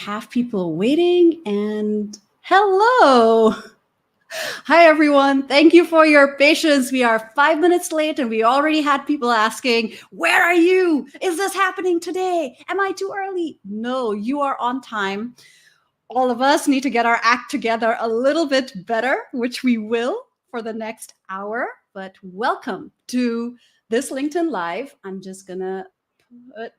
have people waiting, and hello. Hi, everyone. Thank you for your patience. We are 5 minutes late and we already had people asking, where are you? Is this happening today? Am I too early? No, you are on time. All of us need to get our act together a little bit better, which we will for the next hour. But welcome to this LinkedIn Live. I'm just going to put.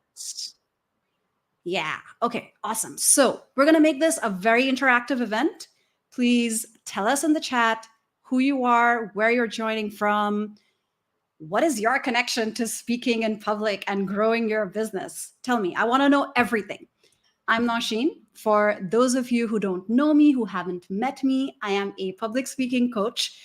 Yeah. Okay. Awesome. So we're going to make this a very interactive event. Please tell us in the chat who you are, where you're joining from. What is your connection to speaking in public and growing your business? Tell me. I want to know everything. I'm Nosheen. For those of you who don't know me, who haven't met me, I am a public speaking coach.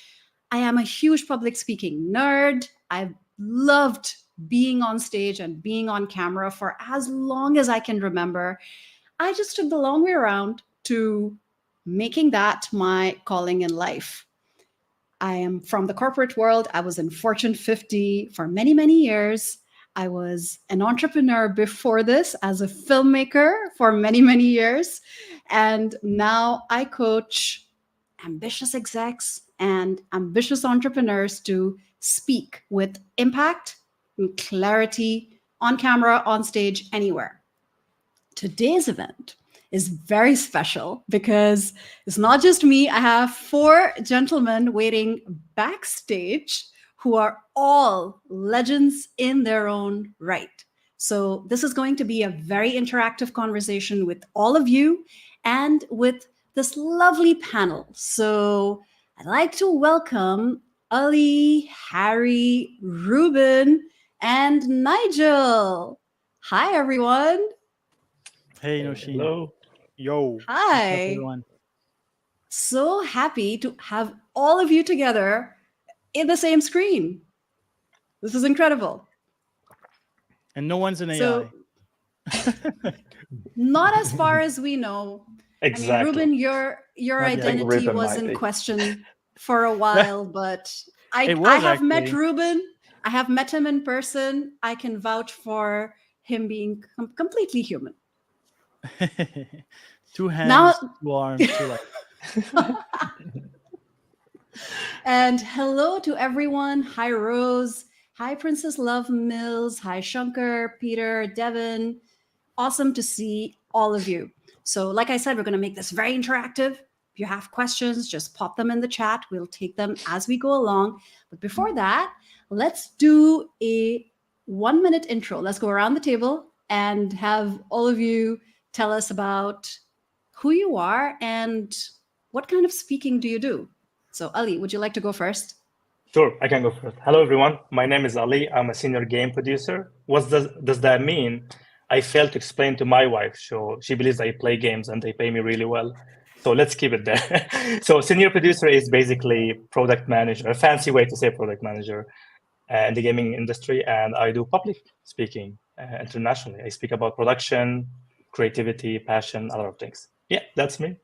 I am a huge public speaking nerd. I've loved being on stage and being on camera for as long as I can remember. I just took the long way around to making that my calling in life. I am from the corporate world. I was in Fortune 50 for many, many years. I was an entrepreneur before this as a filmmaker for many, many years. And now I coach ambitious execs and ambitious entrepreneurs to speak with impact and clarity on camera, on stage, anywhere. Today's event is very special because it's not just me. I have 4 gentlemen waiting backstage who are all legends in their own right. So this is going to be a very interactive conversation with all of you and with this lovely panel. So I'd like to welcome Ali, Harry, Ruben, and Nigel. Hi, everyone. Hey, Nosheen. Hello. Yo. Hi. Everyone. So happy to have all of you together in the same screen. This is incredible. And no one's an AI. So, not as far as we know. Exactly. I mean, Ruben, your Not yet. identity Ruben was might in be. question for a while, but It was I have met actually. Ruben. I have met him in person. I can vouch for him being completely human. 2 hands, Now- 2 arms, 2 legs. And hello to everyone. Hi, Rose. Hi, Princess Love Mills. Hi, Shankar, Peter, Devin. Awesome to see all of you. So like I said, we're going to make this very interactive. If you have questions, just pop them in the chat. We'll take them as we go along. But before that, let's do a 1-minute intro. Let's go around the table and have all of you tell us about who you are and what kind of speaking do you do. So Ali, would you like to go first? Sure, I can go first. Hello, everyone. My name is Ali. I'm a senior game producer. What does that mean? I failed to explain to my wife. So she believes I play games and they pay me really well. So let's keep it there. So senior producer is basically product manager, a fancy way to say product manager in the gaming industry. And I do public speaking internationally. I speak about production, creativity, passion, a lot of things. Yeah, that's me.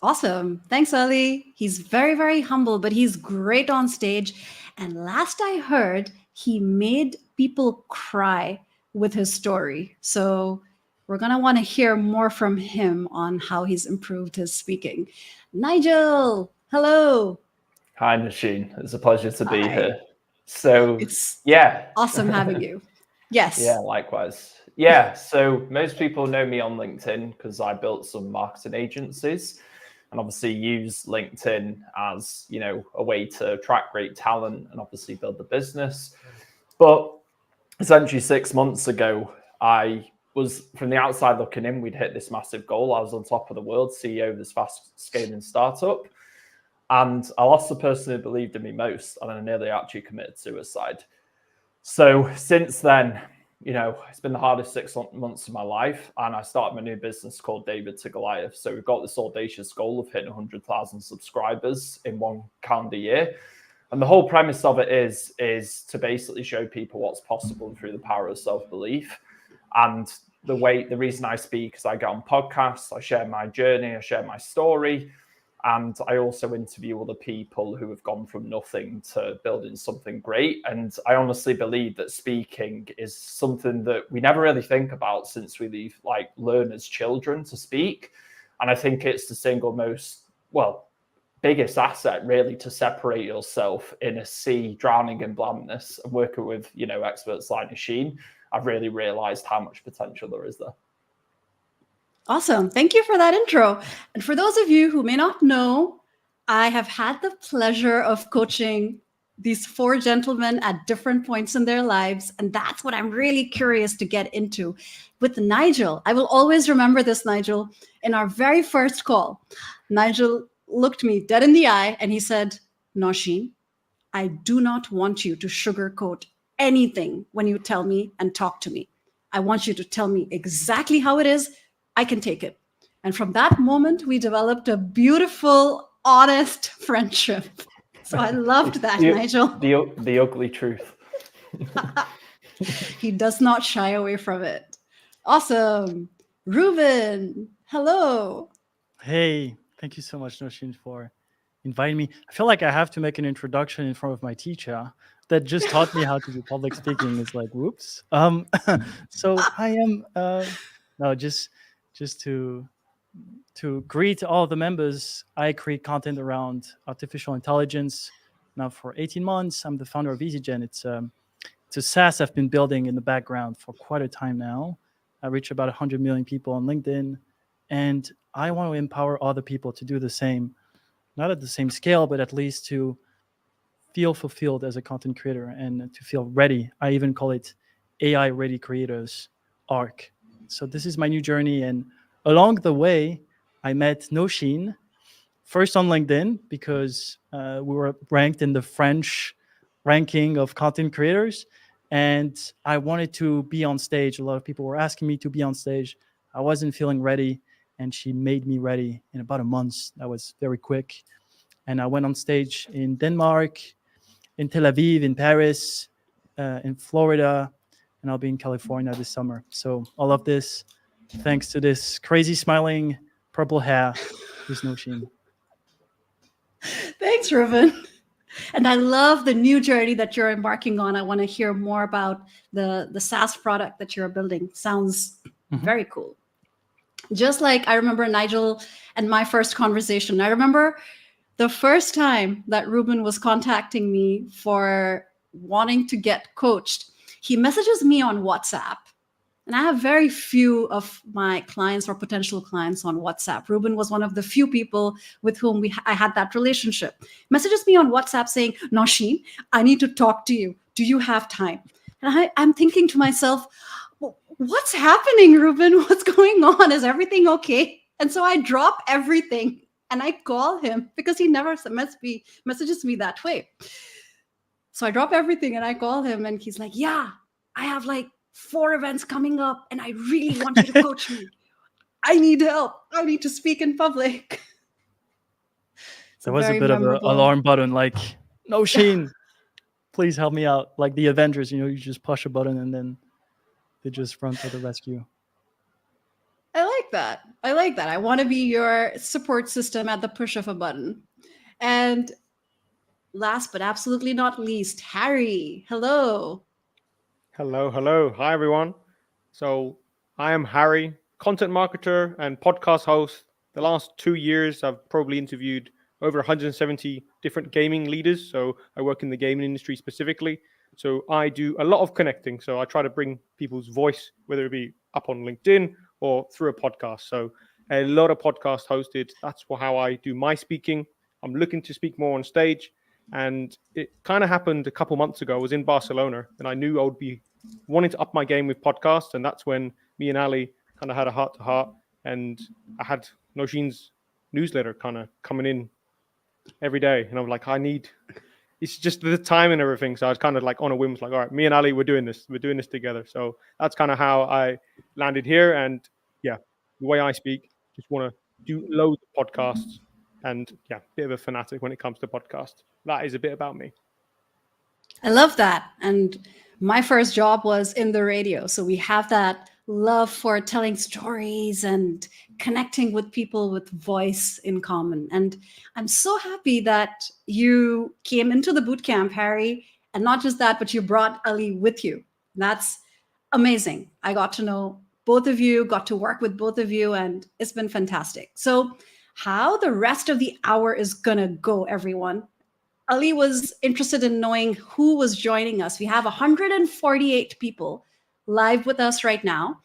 Awesome. Thanks, Ali. He's very, very humble, but he's great on stage. And last I heard, he made people cry with his story. So we're going to want to hear more from him on how he's improved his speaking. Nigel, hello. Hi, Nosheen. It's a pleasure to be Hi. here. So, It's yeah. awesome having you. Yes. Yeah, likewise. Yeah, so most people know me on LinkedIn because I built some marketing agencies and obviously use LinkedIn as, you know, a way to attract great talent and obviously build the business. But essentially 6 months ago, I was from the outside looking in, we'd hit this massive goal. I was on top of the world, CEO of this fast scaling startup. And I lost the person who believed in me most, and I nearly actually committed suicide. So since then, you know, it's been the hardest 6 months of my life, and I started my new business called David to Goliath. So we've got this audacious goal of hitting 100,000 subscribers in 1 calendar year. And the whole premise of it is to basically show people what's possible through the power of self-belief. And the reason I speak is I get on podcasts, I share my journey, I share my story. And I also interview other people who have gone from nothing to building something great. And I honestly believe that speaking is something that we never really think about since we learn as children to speak. And I think it's the single biggest asset really to separate yourself in a sea drowning in blandness. And working with, experts like Nosheen, I've really realized how much potential there is there. Awesome. Thank you for that intro. And for those of you who may not know, I have had the pleasure of coaching these 4 gentlemen at different points in their lives. And that's what I'm really curious to get into. With Nigel, I will always remember this, Nigel. In our very first call, Nigel looked me dead in the eye and he said, Nosheen, I do not want you to sugarcoat anything when you tell me and talk to me. I want you to tell me exactly how it is. I can take it. And from that moment, we developed a beautiful, honest friendship. So I loved that, Nigel. The ugly truth. He does not shy away from it. Awesome. Ruben, hello. Hey, thank you so much, Nosheen, for inviting me. I feel like I have to make an introduction in front of my teacher that just taught me how to do public speaking. It's like, whoops. So I am just to greet all the members. I create content around artificial intelligence now for 18 months. I'm the founder of EasyGen. It's a SaaS I've been building in the background for quite a time now. I reach about 100 million people on LinkedIn, and I want to empower other people to do the same, not at the same scale, but at least to feel fulfilled as a content creator and to feel ready. I even call it AI Ready Creators arc. So this is my new journey. And along the way, I met Nosheen, first on LinkedIn, because we were ranked in the French ranking of content creators. And I wanted to be on stage. A lot of people were asking me to be on stage. I wasn't feeling ready. And she made me ready in about a month. That was very quick. And I went on stage in Denmark, in Tel Aviv, in Paris, in Florida, and I'll be in California this summer. So all of this, thanks to this crazy smiling purple hair, is Nosheen. Thanks, Ruben. And I love the new journey that you're embarking on. I want to hear more about the SaaS product that you're building. Sounds very cool. Just like I remember Nigel and my first conversation. I remember the first time that Ruben was contacting me for wanting to get coached. He messages me on WhatsApp. And I have very few of my clients or potential clients on WhatsApp. Ruben was one of the few people with whom I had that relationship. Messages me on WhatsApp saying, Nosheen, I need to talk to you. Do you have time? And I'm thinking to myself, what's happening, Ruben? What's going on? Is everything okay? And so I drop everything and I call him because he never messages me that way. So I drop everything and I call him and he's like, yeah, I have like 4 events coming up and I really want you to coach me. I need help. I need to speak in public. There was a bit of an alarm button like, Nosheen, please help me out. Like the Avengers, you just push a button and then they just run to the rescue. I like that. I want to be your support system at the push of a button. And last but absolutely not least, Harry. Hello. Hello. Hi, everyone. So I am Harry, content marketer and podcast host. The last 2 years, I've probably interviewed over 170 different gaming leaders. So I work in the gaming industry specifically. So I do a lot of connecting. So I try to bring people's voice, whether it be up on LinkedIn or through a podcast. So a lot of podcasts hosted. That's how I do my speaking. I'm looking to speak more on stage. And it kind of happened a couple months ago. I was in Barcelona and I knew I would be wanting to up my game with podcasts. And that's when me and Ali kind of had a heart to heart. And I had Nosheen's newsletter kind of coming in every day. And I was like, it's just the time and everything. So I was kind of like on a whim, like, all right, me and Ali, we're doing this together. So that's kind of how I landed here. And yeah, the way I speak, just want to do loads of podcasts. And yeah, bit of a fanatic when it comes to podcasts. That is a bit about me. I love that. And my first job was in the radio. So we have that love for telling stories and connecting with people with voice in common. And I'm so happy that you came into the bootcamp, Harry. And not just that, but you brought Ali with you. That's amazing. I got to know both of you, got to work with both of you, and it's been fantastic. So, how the rest of the hour is going to go, everyone? Ali was interested in knowing who was joining us. We have 148 people live with us right now.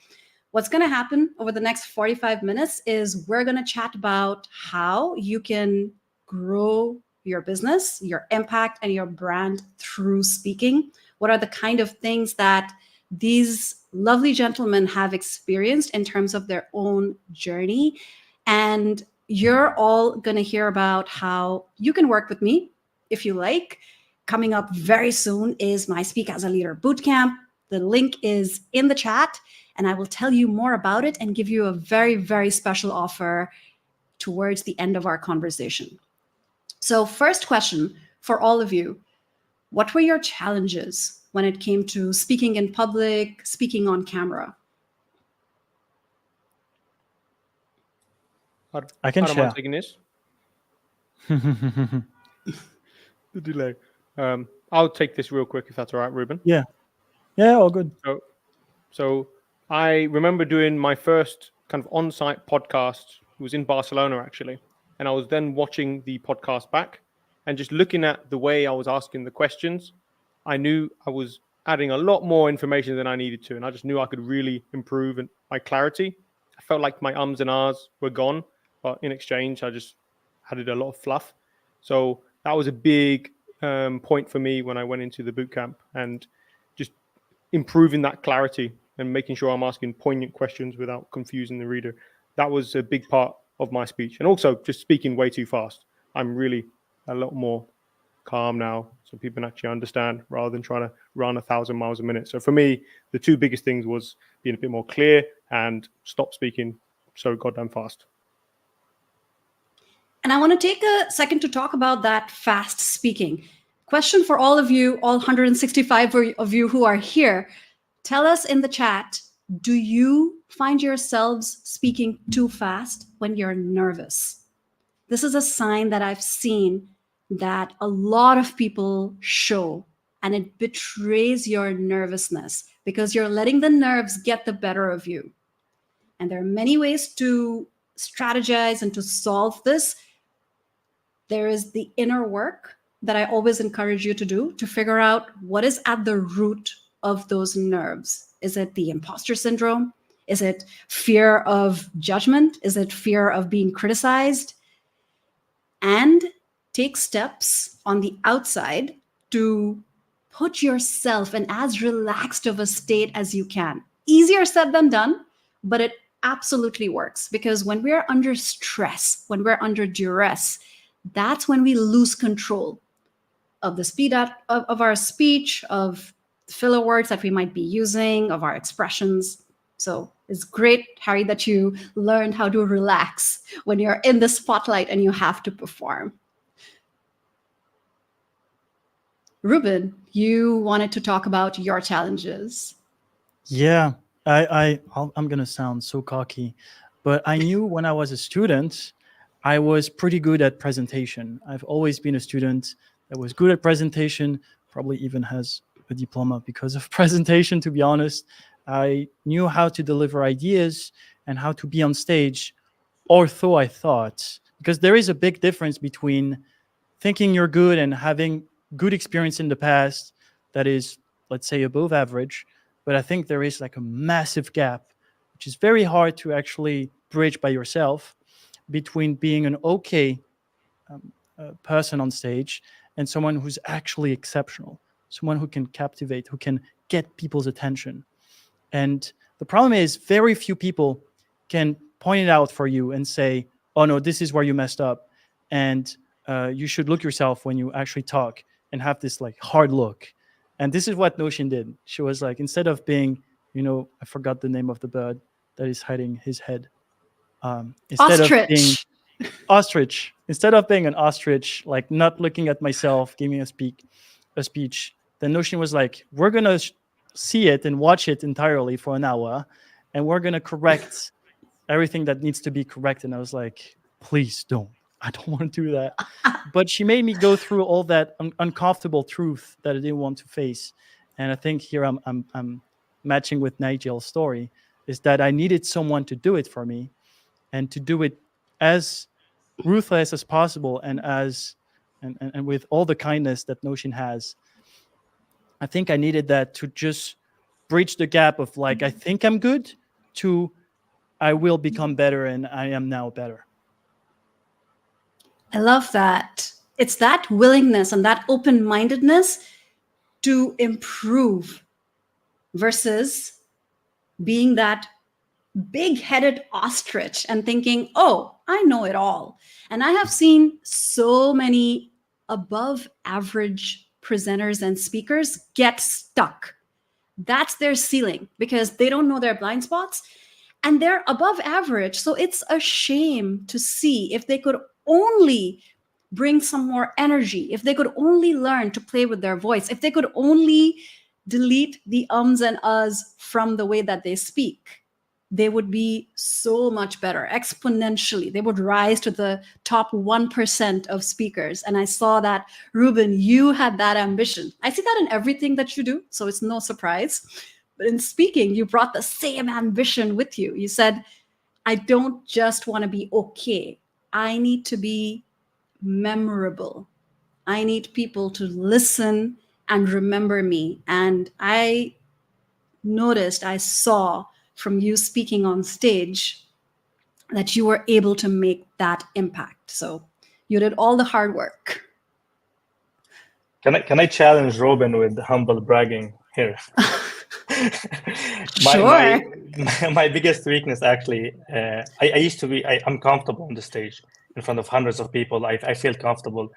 What's going to happen over the next 45 minutes is we're going to chat about how you can grow your business, your impact, and your brand through speaking. What are the kind of things that these lovely gentlemen have experienced in terms of their own journey? And you're all going to hear about how you can work with me if you like. Coming up very soon is my Speak as a Leader Bootcamp. The link is in the chat, and I will tell you more about it and give you a very, very special offer towards the end of our conversation. So, first question for all of you: what were your challenges when it came to speaking in public, speaking on camera? I can Adam, share. I'm taking this. The delay. I'll take this real quick if that's all right, Ruben. Yeah, all good. So I remember doing my first kind of on-site podcast. It was in Barcelona, actually. And I was then watching the podcast back and just looking at the way I was asking the questions. I knew I was adding a lot more information than I needed to. And I just knew I could really improve my clarity. I felt like my ums and ahs were gone. But in exchange, I just added a lot of fluff. So that was a big point for me when I went into the bootcamp, and just improving that clarity and making sure I'm asking poignant questions without confusing the reader. That was a big part of my speech. And also just speaking way too fast. I'm really a lot more calm now, so people can actually understand rather than trying to run 1,000 miles a minute. So for me, the two biggest things was being a bit more clear and stop speaking so goddamn fast. And I want to take a second to talk about that fast speaking. Question for all of you, all 165 of you who are here. Tell us in the chat, do you find yourselves speaking too fast when you're nervous? This is a sign that I've seen that a lot of people show, and it betrays your nervousness because you're letting the nerves get the better of you. And there are many ways to strategize and to solve this. There is the inner work that I always encourage you to do to figure out what is at the root of those nerves. Is it the imposter syndrome? Is it fear of judgment? Is it fear of being criticized? And take steps on the outside to put yourself in as relaxed of a state as you can. Easier said than done, but it absolutely works, because when we're under stress, when we're under duress, that's when we lose control of the speed of our speech, of filler words that we might be using, of our expressions. So it's great, Harry, that you learned how to relax when you're in the spotlight and you have to perform. Ruben, you wanted to talk about your challenges. Yeah, I'm gonna sound so cocky, but I knew when I was a student, I was pretty good at presentation. I've always been a student that was good at presentation, probably even has a diploma because of presentation, to be honest. I knew how to deliver ideas and how to be on stage, or so I thought, because there is a big difference between thinking you're good and having good experience in the past that is, let's say, above average. But I think there is like a massive gap, which is very hard to actually bridge by yourself, between being an okay person on stage and someone who's actually exceptional, someone who can captivate, who can get people's attention. And the problem is very few people can point it out for you and say, oh no, this is where you messed up. And you should look yourself when you actually talk and have this like hard look. And this is what Notion did. She was like, instead of being, I forgot the name of the bird that is hiding his head. Instead Ostrich. of being ostrich, instead of being an ostrich, like not looking at myself, giving a speech, then Notion was like, we're gonna see it and watch it entirely for an hour, and we're going to correct everything that needs to be corrected. And I was like, please don't. I don't want to do that. But she made me go through all that uncomfortable truth that I didn't want to face. And I think here I'm matching with Nigel's story, is that I needed someone to do it for me, and to do it as ruthless as possible, and with all the kindness that Notion has. I think I needed that to just bridge the gap of like, I think I'm good, to I will become better, and I am now better. I love that. It's that willingness and that open-mindedness to improve versus being that big-headed ostrich and thinking, oh, I know it all. And I have seen so many above average presenters and speakers get stuck. That's their ceiling because they don't know their blind spots and they're above average. So it's a shame to see if they could only bring some more energy, if they could only learn to play with their voice, if they could only delete the ums and uhs from the way that they speak, they would be so much better exponentially. They would rise to the top 1% of speakers. And I saw that, Ruben, you had that ambition. I see that in everything that you do, so it's no surprise. But in speaking, you brought the same ambition with you. You said, I don't just want to be okay. I need to be memorable. I need people to listen and remember me. And I saw from you speaking on stage that you were able to make that impact. So you did all the hard work. Can I challenge Robin with humble bragging here? Sure. My biggest weakness, actually, I used to be, I'm comfortable on the stage in front of hundreds of people. I feel comfortable.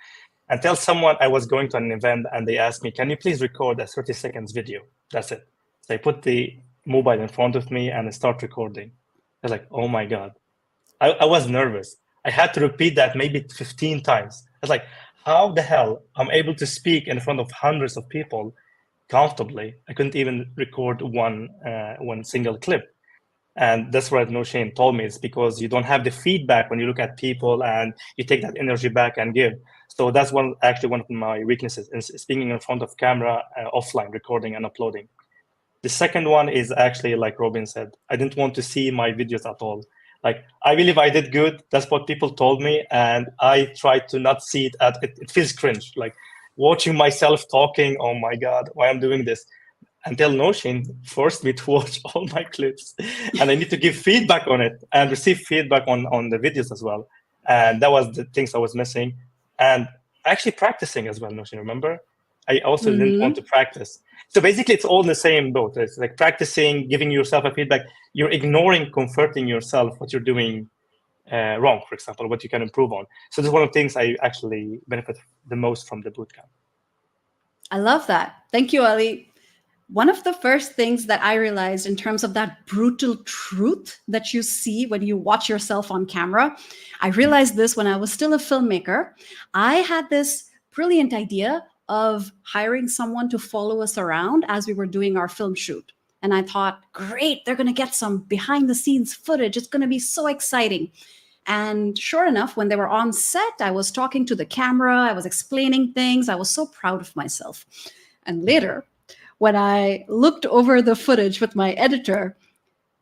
Until someone, I was going to an event and they asked me, can you please record a 30 seconds video? That's it. So I put the mobile in front of me and I start recording. I was like, oh my God. I was nervous. I had to repeat that maybe 15 times. I was like, how the hell I'm able to speak in front of hundreds of people comfortably? I couldn't even record one single clip. And that's what No Shame told me. It's because you don't have the feedback when you look at people and you take that energy back and give. So that's actually one of my weaknesses, is speaking in front of camera, offline, recording and uploading. The second one is actually, like Robin said, I didn't want to see my videos at all. Like, I believe I did good. That's what people told me. And I tried to not see it. It feels cringe. Like watching myself talking, oh my God, why I'm doing this? Until Notion forced me to watch all my clips. And I need to give feedback on it and receive feedback on the videos as well. And that was the things I was missing. And actually practicing as well, Notion, remember? I also didn't want to practice. So basically, it's all in the same boat. It's like practicing, giving yourself a feedback. You're ignoring, comforting yourself, what you're doing wrong, for example, what you can improve on. So this is one of the things I actually benefit the most from the bootcamp. I love that. Thank you, Ali. One of the first things that I realized in terms of that brutal truth that you see when you watch yourself on camera, I realized this when I was still a filmmaker. I had this brilliant idea of hiring someone to follow us around as we were doing our film shoot. And I thought, great, they're going to get some behind the scenes footage. It's going to be so exciting. And sure enough, when they were on set, I was talking to the camera. I was explaining things. I was so proud of myself. And later, when I looked over the footage with my editor,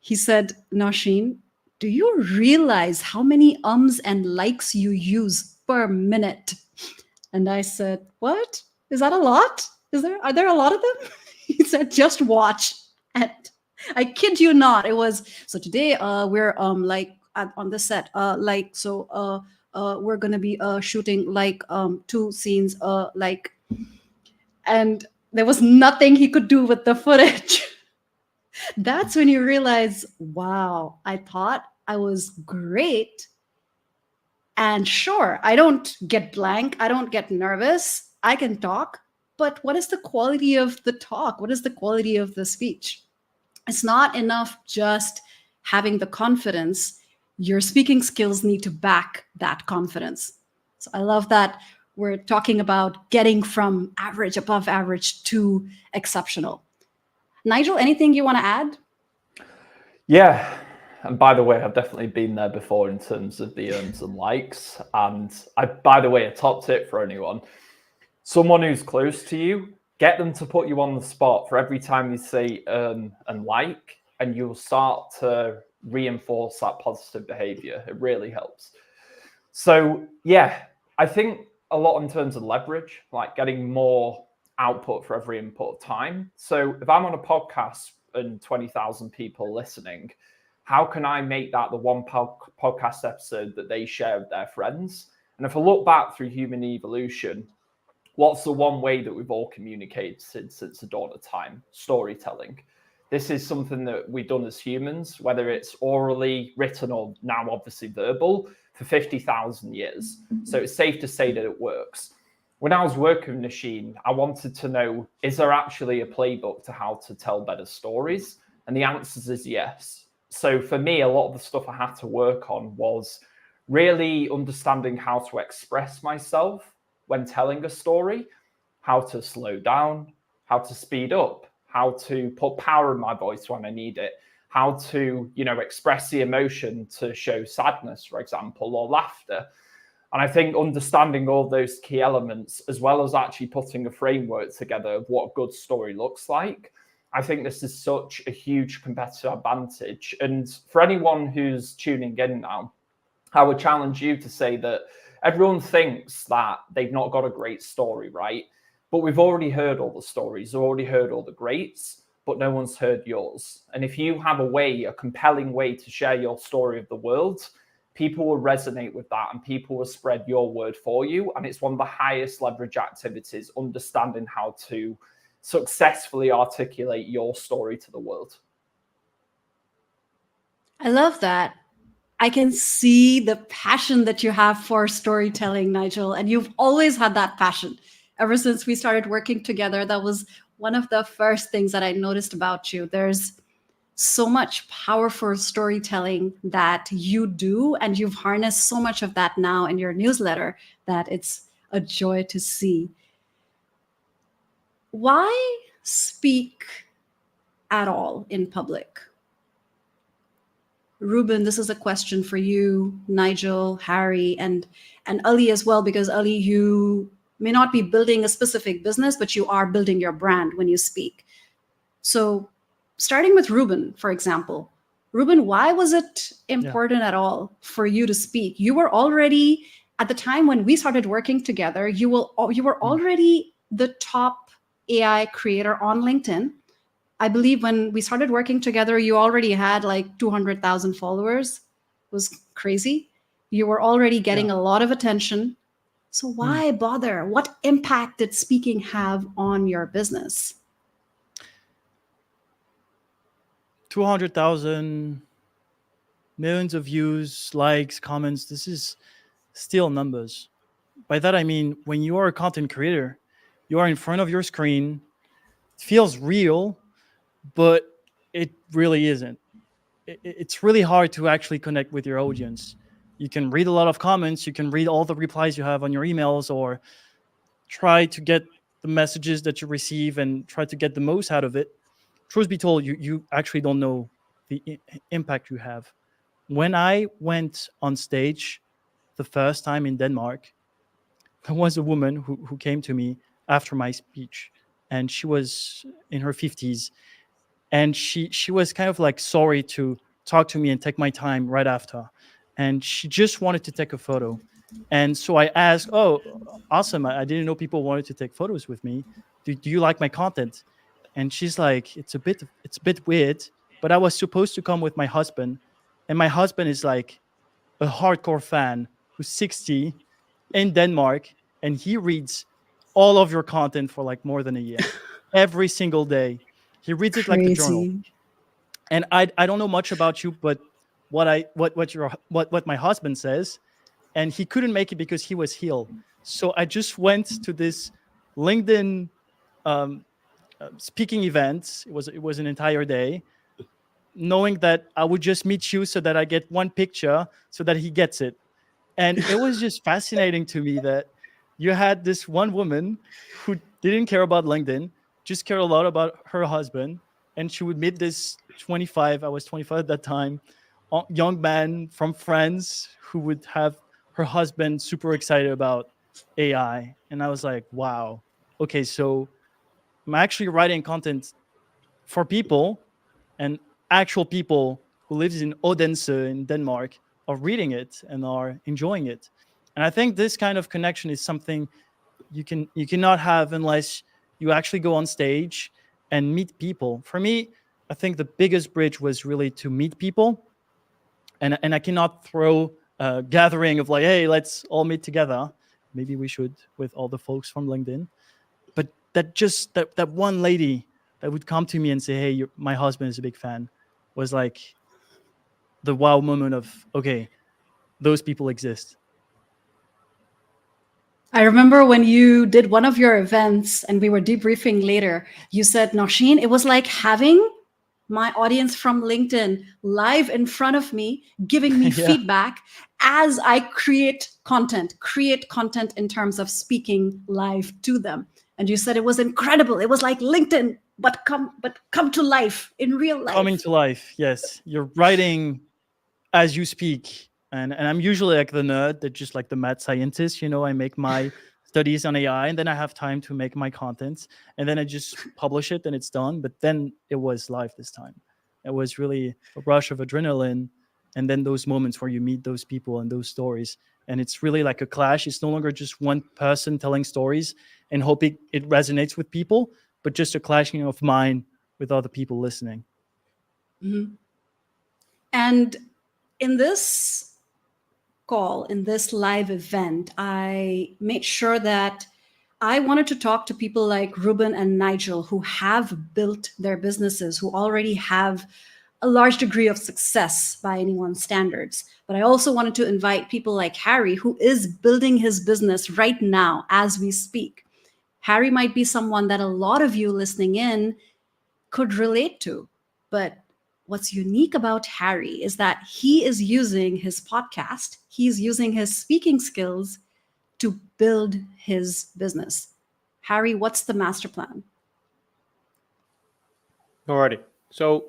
he said, Nosheen, do you realize how many ums and likes you use per minute? And I said, what? Is that a lot? Are there a lot of them? He said, just watch. And I kid you not, it was, so today we're like on the set, we're going to be shooting like 2 scenes, and there was nothing he could do with the footage. That's when you realize, wow, I thought I was great. And sure, I don't get blank. I don't get nervous. I can talk. But what is the quality of the talk? What is the quality of the speech? It's not enough just having the confidence. Your speaking skills need to back that confidence. So I love that we're talking about getting from average, above average to exceptional. Nigel, anything you want to add? Yeah. And by the way, I've definitely been there before in terms of the and likes. And by the way, a top tip for anyone, someone who's close to you, get them to put you on the spot for every time you say and like, and you'll start to reinforce that positive behavior. It really helps. So yeah, I think a lot in terms of leverage, like getting more output for every input of time. So if I'm on a podcast and 20,000 people listening, how can I make that the one podcast episode that they share with their friends? And if I look back through human evolution, what's the one way that we've all communicated since the dawn of time? Storytelling. This is something that we've done as humans, whether it's orally, written, or now obviously verbal, for 50,000 years. So it's safe to say that it works. When I was working with Nosheen, I wanted to know, is there actually a playbook to how to tell better stories? And the answer is yes. So for me, a lot of the stuff I had to work on was really understanding how to express myself when telling a story, how to slow down, how to speed up, how to put power in my voice when I need it, how to, express the emotion to show sadness, for example, or laughter. And I think understanding all those key elements, as well as actually putting a framework together of what a good story looks like, I think this is such a huge competitive advantage. And for anyone who's tuning in now, I would challenge you to say that everyone thinks that they've not got a great story, right? But we've already heard all the stories, we've already heard all the greats, but no one's heard yours. And if you have a compelling way to share your story of the world, people will resonate with that and people will spread your word for you. And it's one of the highest leverage activities, understanding how to successfully articulate your story to the world. I love that. I can see the passion that you have for storytelling, Nigel, and you've always had that passion. Ever since we started working together, that was one of the first things that I noticed about you. There's so much powerful storytelling that you do, and you've harnessed so much of that now in your newsletter that it's a joy to see. Why speak at all in public? Ruben, this is a question for you, Nigel, Harry, and Ali as well, because Ali, you may not be building a specific business, but you are building your brand when you speak. So starting with Ruben, for example, Ruben, why was it important at all for you to speak? You were already, at the time when we started working together, you were already the top AI creator on LinkedIn. I believe when we started working together, you already had like 200,000 followers. It was crazy. You were already getting a lot of attention. So why bother? What impact did speaking have on your business? 200,000, millions of views, likes, comments. This is still numbers. By that, I mean, when you are a content creator, you are in front of your screen. It feels real, but it really isn't. It's really hard to actually connect with your audience. You can read a lot of comments, you can read all the replies you have on your emails, or try to get the messages that you receive and try to get the most out of it. Truth be told, you actually don't know the impact you have. When I went on stage the first time in Denmark, there was a woman who came to me after my speech, and she was in her 50s. And she was kind of like sorry to talk to me and take my time right after. And she just wanted to take a photo. And so I asked, oh, awesome. I didn't know people wanted to take photos with me. Do you like my content? And she's like, it's a bit weird, but I was supposed to come with my husband. And my husband is like a hardcore fan who's 60 in Denmark. And he reads all of your content for like more than a year, every single day. He reads it like the journal. And I don't know much about you, but what my husband says, and he couldn't make it because he was ill. So I just went to this LinkedIn speaking event. It was an entire day, knowing that I would just meet you so that I get one picture so that he gets it. And it was just fascinating to me that you had this one woman who didn't care about LinkedIn, just cared a lot about her husband, and she would meet this 25, I was 25 at that time, young man from France who would have her husband super excited about AI. And I was like, wow, okay, so I'm actually writing content for people, and actual people who lives in Odense in Denmark are reading it and are enjoying it. And I think this kind of connection is something you cannot have unless you actually go on stage and meet people. For me, I think the biggest bridge was really to meet people, and I cannot throw a gathering of like, hey, let's all meet together. Maybe we should with all the folks from LinkedIn. But that one lady that would come to me and say, hey, my husband is a big fan, was like the wow moment of, okay, those people exist. I remember when you did one of your events and we were debriefing later, you said, Nosheen, it was like having my audience from LinkedIn live in front of me, giving me Yeah. feedback as I create content in terms of speaking live to them. And you said it was incredible. It was like LinkedIn, but come to life in real life. Coming to life, yes. You're writing as you speak. And I'm usually like the nerd that just like the mad scientist, I make my studies on AI and then I have time to make my content and then I just publish it and it's done. But then it was live this time. It was really a rush of adrenaline. And then those moments where you meet those people and those stories. And it's really like a clash. It's no longer just one person telling stories and hoping it resonates with people, but just a clashing of mind with other people listening. Mm-hmm. And in this call, in this live event, I made sure that I wanted to talk to people like Ruben and Nigel who have built their businesses, who already have a large degree of success by anyone's standards. But I also wanted to invite people like Harry, who is building his business right now as we speak. Harry might be someone that a lot of you listening in could relate to, but what's unique about Harry is that he is using his podcast, he's using his speaking skills to build his business. Harry, what's the master plan? Alrighty. So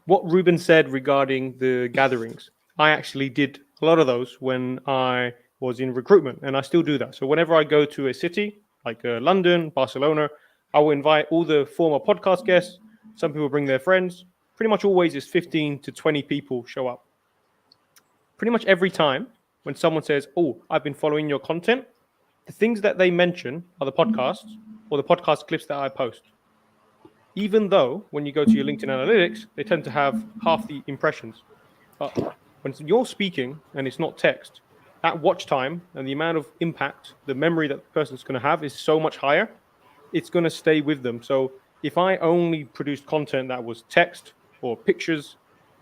what Ruben said regarding the gatherings, I actually did a lot of those when I was in recruitment, and I still do that. So whenever I go to a city like London, Barcelona, I will invite all the former podcast guests. Some people bring their friends. Pretty much always is 15 to 20 people show up. Pretty much every time when someone says, oh, I've been following your content, the things that they mention are the podcasts or the podcast clips that I post. Even though when you go to your LinkedIn analytics, they tend to have half the impressions. But when you're speaking and it's not text, that watch time and the amount of impact, the memory that the person's going to have is so much higher, it's going to stay with them. So if I only produced content that was text or pictures,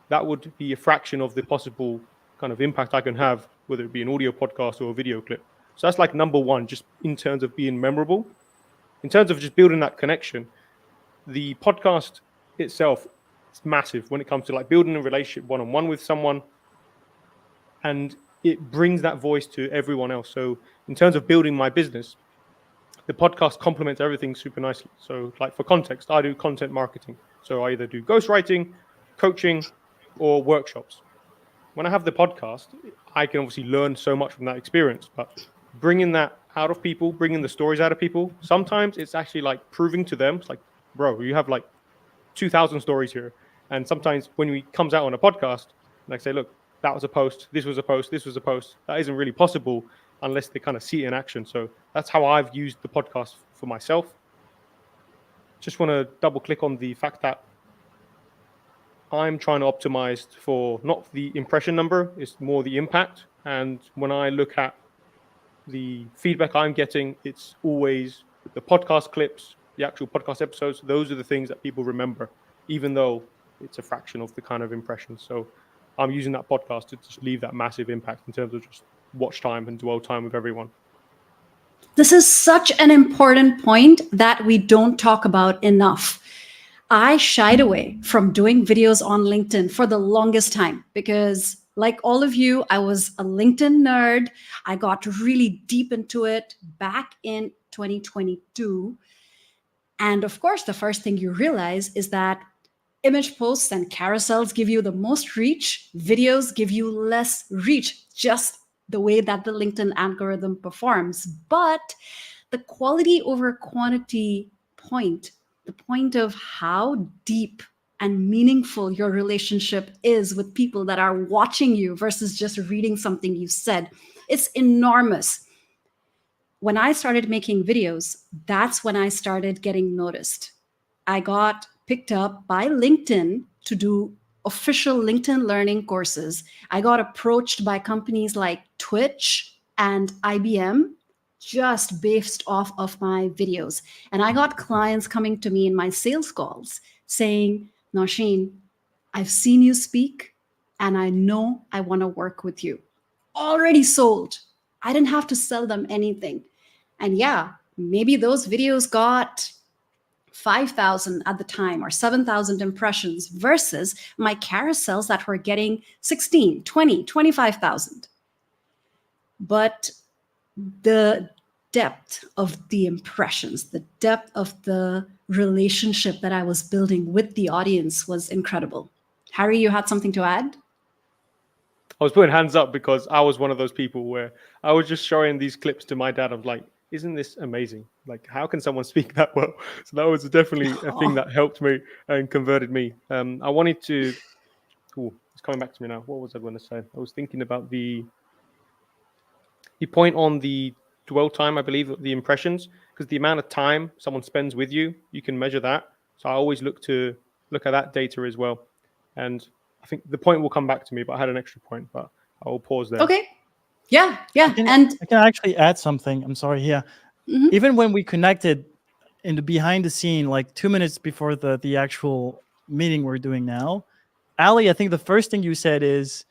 that would be a fraction of the possible kind of impact I can have, whether it be an audio podcast or a video clip. So that's like number one, just in terms of being memorable. In terms of just building that connection, the podcast itself is massive when it comes to like building a relationship one-on-one with someone, and it brings that voice to everyone else. So in terms of building my business, the podcast complements everything super nicely. So like for context, I do content marketing. So I either do ghostwriting, coaching, or workshops. When I have the podcast, I can obviously learn so much from that experience, but bringing that out of people, bringing the stories out of people, sometimes it's actually like proving to them, it's like, bro, you have like 2,000 stories here. And sometimes when it comes out on a podcast, like say, look, that was a post, this was a post, this was a post. That isn't really possible unless they kind of see it in action. So that's how I've used the podcast for myself. Just want to double click on the fact that I'm trying to optimize for not the impression number, it's more the impact. And when I look at the feedback I'm getting, it's always the podcast clips, the actual podcast episodes. Those are the things that people remember, even though it's a fraction of the kind of impressions. So I'm using that podcast to just leave that massive impact in terms of just watch time and dwell time with everyone. This is such an important point that we don't talk about enough. I shied away from doing videos on LinkedIn for the longest time because, like all of you, I was a LinkedIn nerd. I got really deep into it back in 2022. And of course, the first thing you realize is that image posts and carousels give you the most reach, videos give you less reach, just the way that the LinkedIn algorithm performs. But the quality over quantity point, the point of how deep and meaningful your relationship is with people that are watching you versus just reading something you said, it's enormous. When I started making videos, that's when I started getting noticed. I got picked up by LinkedIn to do official LinkedIn learning courses. I got approached by companies like Twitch and IBM just based off of my videos. And I got clients coming to me in my sales calls saying, Nausheen, I've seen you speak and I know I want to work with you. Already sold. I didn't have to sell them anything. And yeah, maybe those videos got 5,000 at the time or 7,000 impressions versus my carousels that were getting 16, 20, 25,000. But the depth of the impressions, the depth of the relationship that I was building with the audience was incredible. Harry, you had something to add? I was putting hands up because I was one of those people where I was just showing these clips to my dad. I was like, isn't this amazing? Like, how can someone speak that well? So that was definitely a thing that helped me and converted me. I wanted to, it's coming back to me now. What was I going to say? I was thinking about the point on the dwell time, I believe, the impressions, because the amount of time someone spends with you, you can measure that. So I always look at that data as well. And I think the point will come back to me, but I had an extra point, but I will pause there. Okay. Yeah. I can actually add something. I'm sorry. Yeah. Mm-hmm. Even when we connected in the behind the scene, like 2 minutes before the actual meeting we're doing now, Ali, I think the first thing you said is,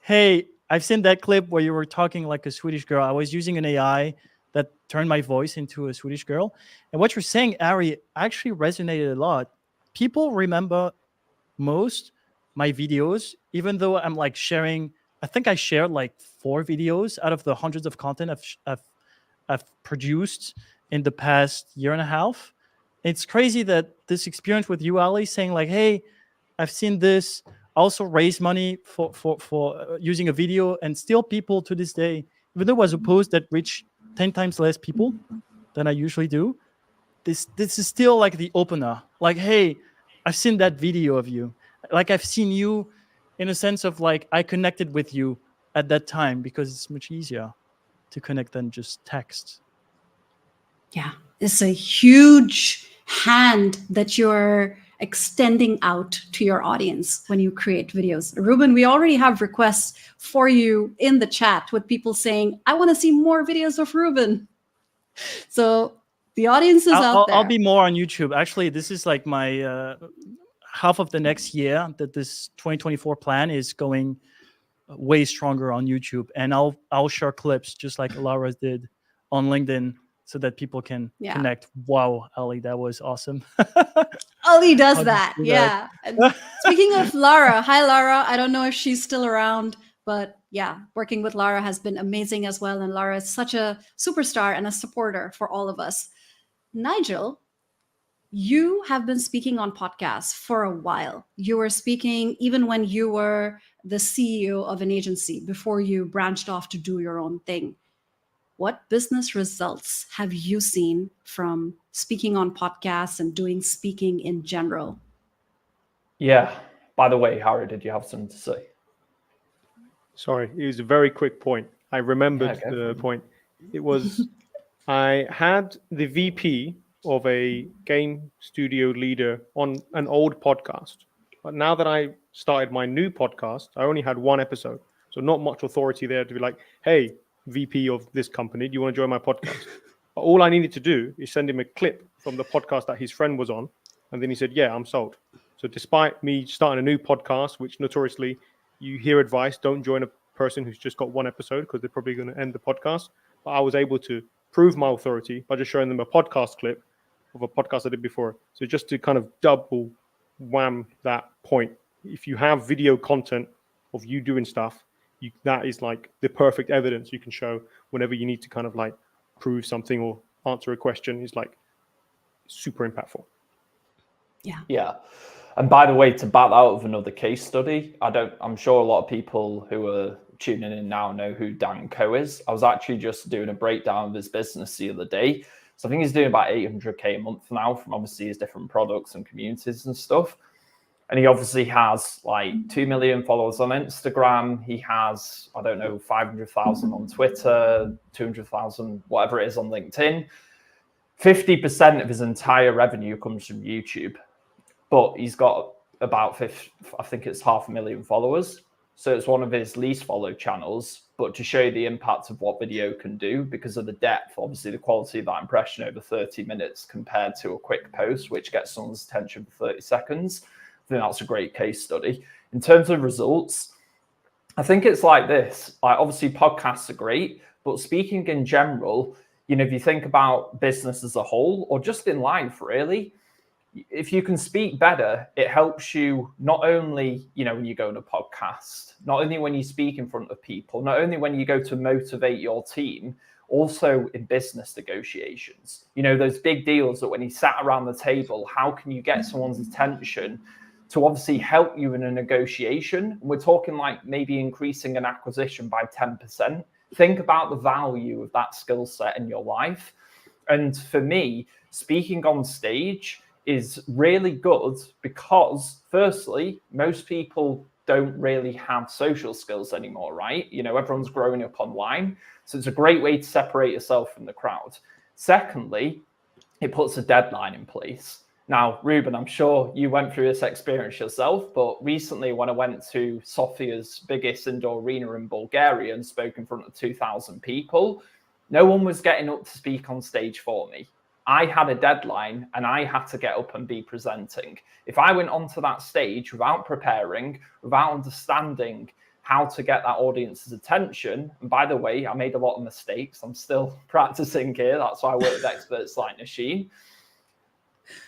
hey, I've seen that clip where you were talking like a Swedish girl. I was using an AI that turned my voice into a Swedish girl. And what you're saying, Ari, actually resonated a lot. People remember most my videos, even though I'm like sharing, I think I shared like 4 videos out of the hundreds of content I've produced in the past year and a half. It's crazy that this experience with you, Ali, saying like, hey, I've seen this, also raise money for using a video, and still people to this day, even though it was a post that reached 10 times less people than I usually do, this is still like the opener. Like, hey, I've seen that video of you. Like I've seen you in a sense of like I connected with you at that time because it's much easier to connect than just text. Yeah, it's a huge hand that you're extending out to your audience when you create videos. Ruben, we already have requests for you in the chat with people saying, I want to see more videos of Ruben. So the audience is out there. I'll be more on YouTube. Actually, this is like my half of the next year that this 2024 plan is going way stronger on YouTube. And I'll share clips just like Laura did on LinkedIn so that people can connect. Wow, Ali, that was awesome. Ali does that. Yeah. Speaking of Lara, hi, Lara. I don't know if she's still around, but yeah, working with Lara has been amazing as well. And Lara is such a superstar and a supporter for all of us. Nigel, you have been speaking on podcasts for a while. You were speaking even when you were the CEO of an agency before you branched off to do your own thing. What business results have you seen from speaking on podcasts and doing speaking in general? Yeah. By the way, Harry, did you have something to say? Sorry, it was a very quick point. I remembered the point. It was, I had the VP of a game studio leader on an old podcast. But now that I started my new podcast, I only had 1 episode. So not much authority there to be like, hey, VP of this company, do you want to join my podcast? But all I needed to do is send him a clip from the podcast that his friend was on. And then he said, yeah, I'm sold. So despite me starting a new podcast, which notoriously you hear advice, don't join a person who's just got 1 episode because they're probably going to end the podcast. But I was able to prove my authority by just showing them a podcast clip of a podcast I did before. So just to kind of double wham that point. If you have video content of you doing stuff, that is like the perfect evidence you can show whenever you need to kind of like prove something or answer a question. It's like super impactful. Yeah. And by the way, to back that up with another case study, I'm sure a lot of people who are tuning in now know who Dan Coe is. I was actually just doing a breakdown of his business the other day. So I think he's doing about 800K a month now from obviously his different products and communities and stuff. And he obviously has like 2 million followers on Instagram. He has, 500,000 on Twitter, 200,000, whatever it is on LinkedIn. 50% of his entire revenue comes from YouTube. But he's got about 500,000 followers. So it's one of his least followed channels. But to show you the impact of what video can do because of the depth, obviously the quality of that impression over 30 minutes compared to a quick post, which gets someone's attention for 30 seconds. I think that's a great case study. In terms of results, I think it's like this. Like obviously podcasts are great, but speaking in general, if you think about business as a whole or just in life really, if you can speak better, it helps you not only, when you go on a podcast, not only when you speak in front of people, not only when you go to motivate your team, also in business negotiations. Those big deals that when you sat around the table, how can you get someone's attention to obviously help you in a negotiation? We're talking like maybe increasing an acquisition by 10%. Think about the value of that skill set in your life. And for me, speaking on stage is really good because firstly, most people don't really have social skills anymore, right? Everyone's growing up online. So it's a great way to separate yourself from the crowd. Secondly, it puts a deadline in place. Now, Ruben, I'm sure you went through this experience yourself, but recently when I went to Sofia's biggest indoor arena in Bulgaria and spoke in front of 2,000 people, no one was getting up to speak on stage for me. I had a deadline and I had to get up and be presenting. If I went onto that stage without preparing, without understanding how to get that audience's attention, and by the way, I made a lot of mistakes. I'm still practicing here. That's why I work with experts like Nasheen.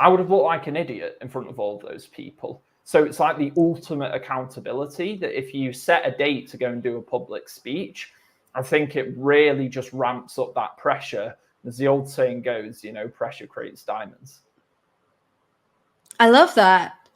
I would have looked like an idiot in front of all of those people. So it's like the ultimate accountability that if you set a date to go and do a public speech, I think it really just ramps up that pressure. As the old saying goes, pressure creates diamonds. I love that.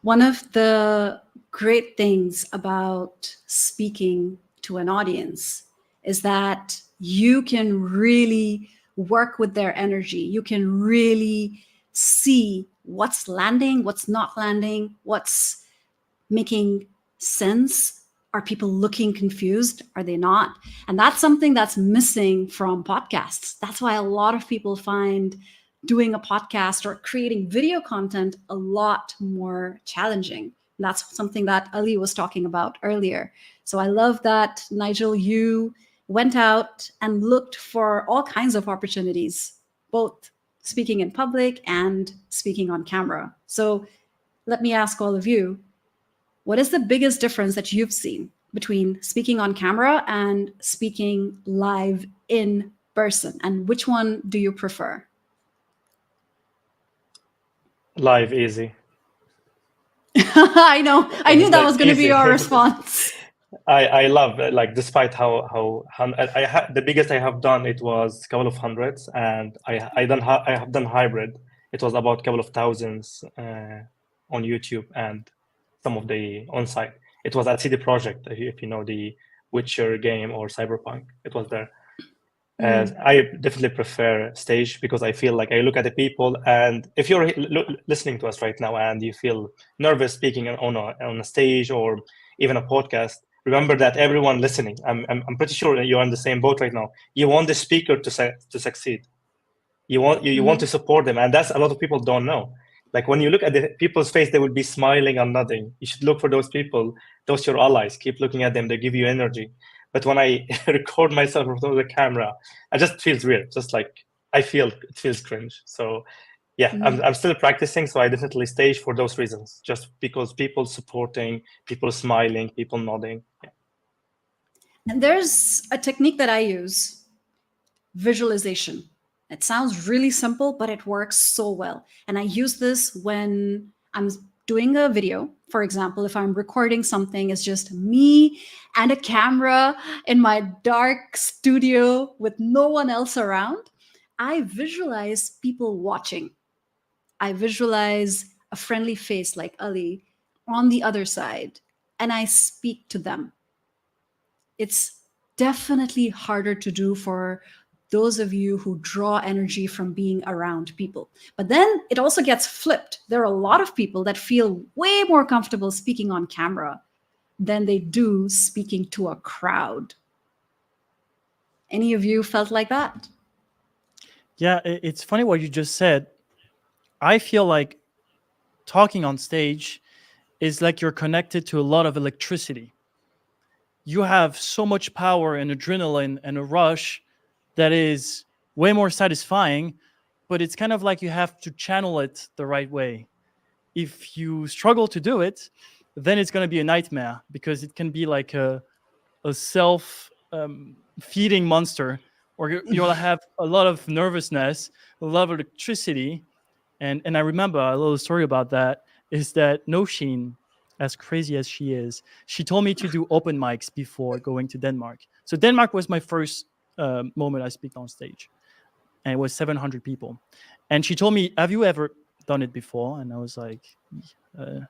One of the great things about speaking to an audience is that you can really work with their energy. You can really see what's landing, what's not landing, what's making sense. Are people looking confused? Are they not? And that's something that's missing from podcasts. That's why a lot of people find doing a podcast or creating video content a lot more challenging. And that's something that Ali was talking about earlier. So I love that, Nigel, you went out and looked for all kinds of opportunities, both speaking in public and speaking on camera. So let me ask all of you, what is the biggest difference that you've seen between speaking on camera and speaking live in person? And which one do you prefer? Live, easy. I know. I knew that was going to be Easy. your response. I love like despite how the biggest I have done, it was a couple of hundreds, and I have done hybrid. It was about a couple of thousands on YouTube and some of the on-site. It was at CD Projekt, if you know the Witcher game or Cyberpunk. It was there. I definitely prefer stage because I feel like I look at the people, and if you're listening to us right now and you feel nervous speaking on a stage or even a podcast, remember that everyone listening, I'm pretty sure you're on the same boat right now. You want the speaker to succeed. You want to support them, and that's a lot of people don't know. Like when you look at the people's face, they will be smiling and nodding. You should look for those people. Those are your allies. Keep looking at them. They give you energy. But when I record myself in front of the camera, it just feels weird. Just like it feels cringe. So yeah, I'm still practicing. So I definitely stage for those reasons, just because people supporting, people smiling, people nodding. Yeah. And there's a technique that I use, visualization. It sounds really simple, but it works so well. And I use this when I'm doing a video. For example, if I'm recording something, it's just me and a camera in my dark studio with no one else around. I visualize people watching. I visualize a friendly face like Ali on the other side, and I speak to them. It's definitely harder to do for those of you who draw energy from being around people. But then it also gets flipped. There are a lot of people that feel way more comfortable speaking on camera than they do speaking to a crowd. Any of you felt like that? Yeah, it's funny what you just said. I feel like talking on stage is like you're connected to a lot of electricity. You have so much power and adrenaline and a rush that is way more satisfying, but it's kind of like you have to channel it the right way. If you struggle to do it, then it's going to be a nightmare, because it can be like a self feeding monster, or you'll have a lot of nervousness, a lot of electricity. And I remember a little story about that is that Nosheen, as crazy as she is, she told me to do open mics before going to Denmark. So Denmark was my first moment I speak on stage, and it was 700 people. And she told me, "Have you ever done it before?" And I was like,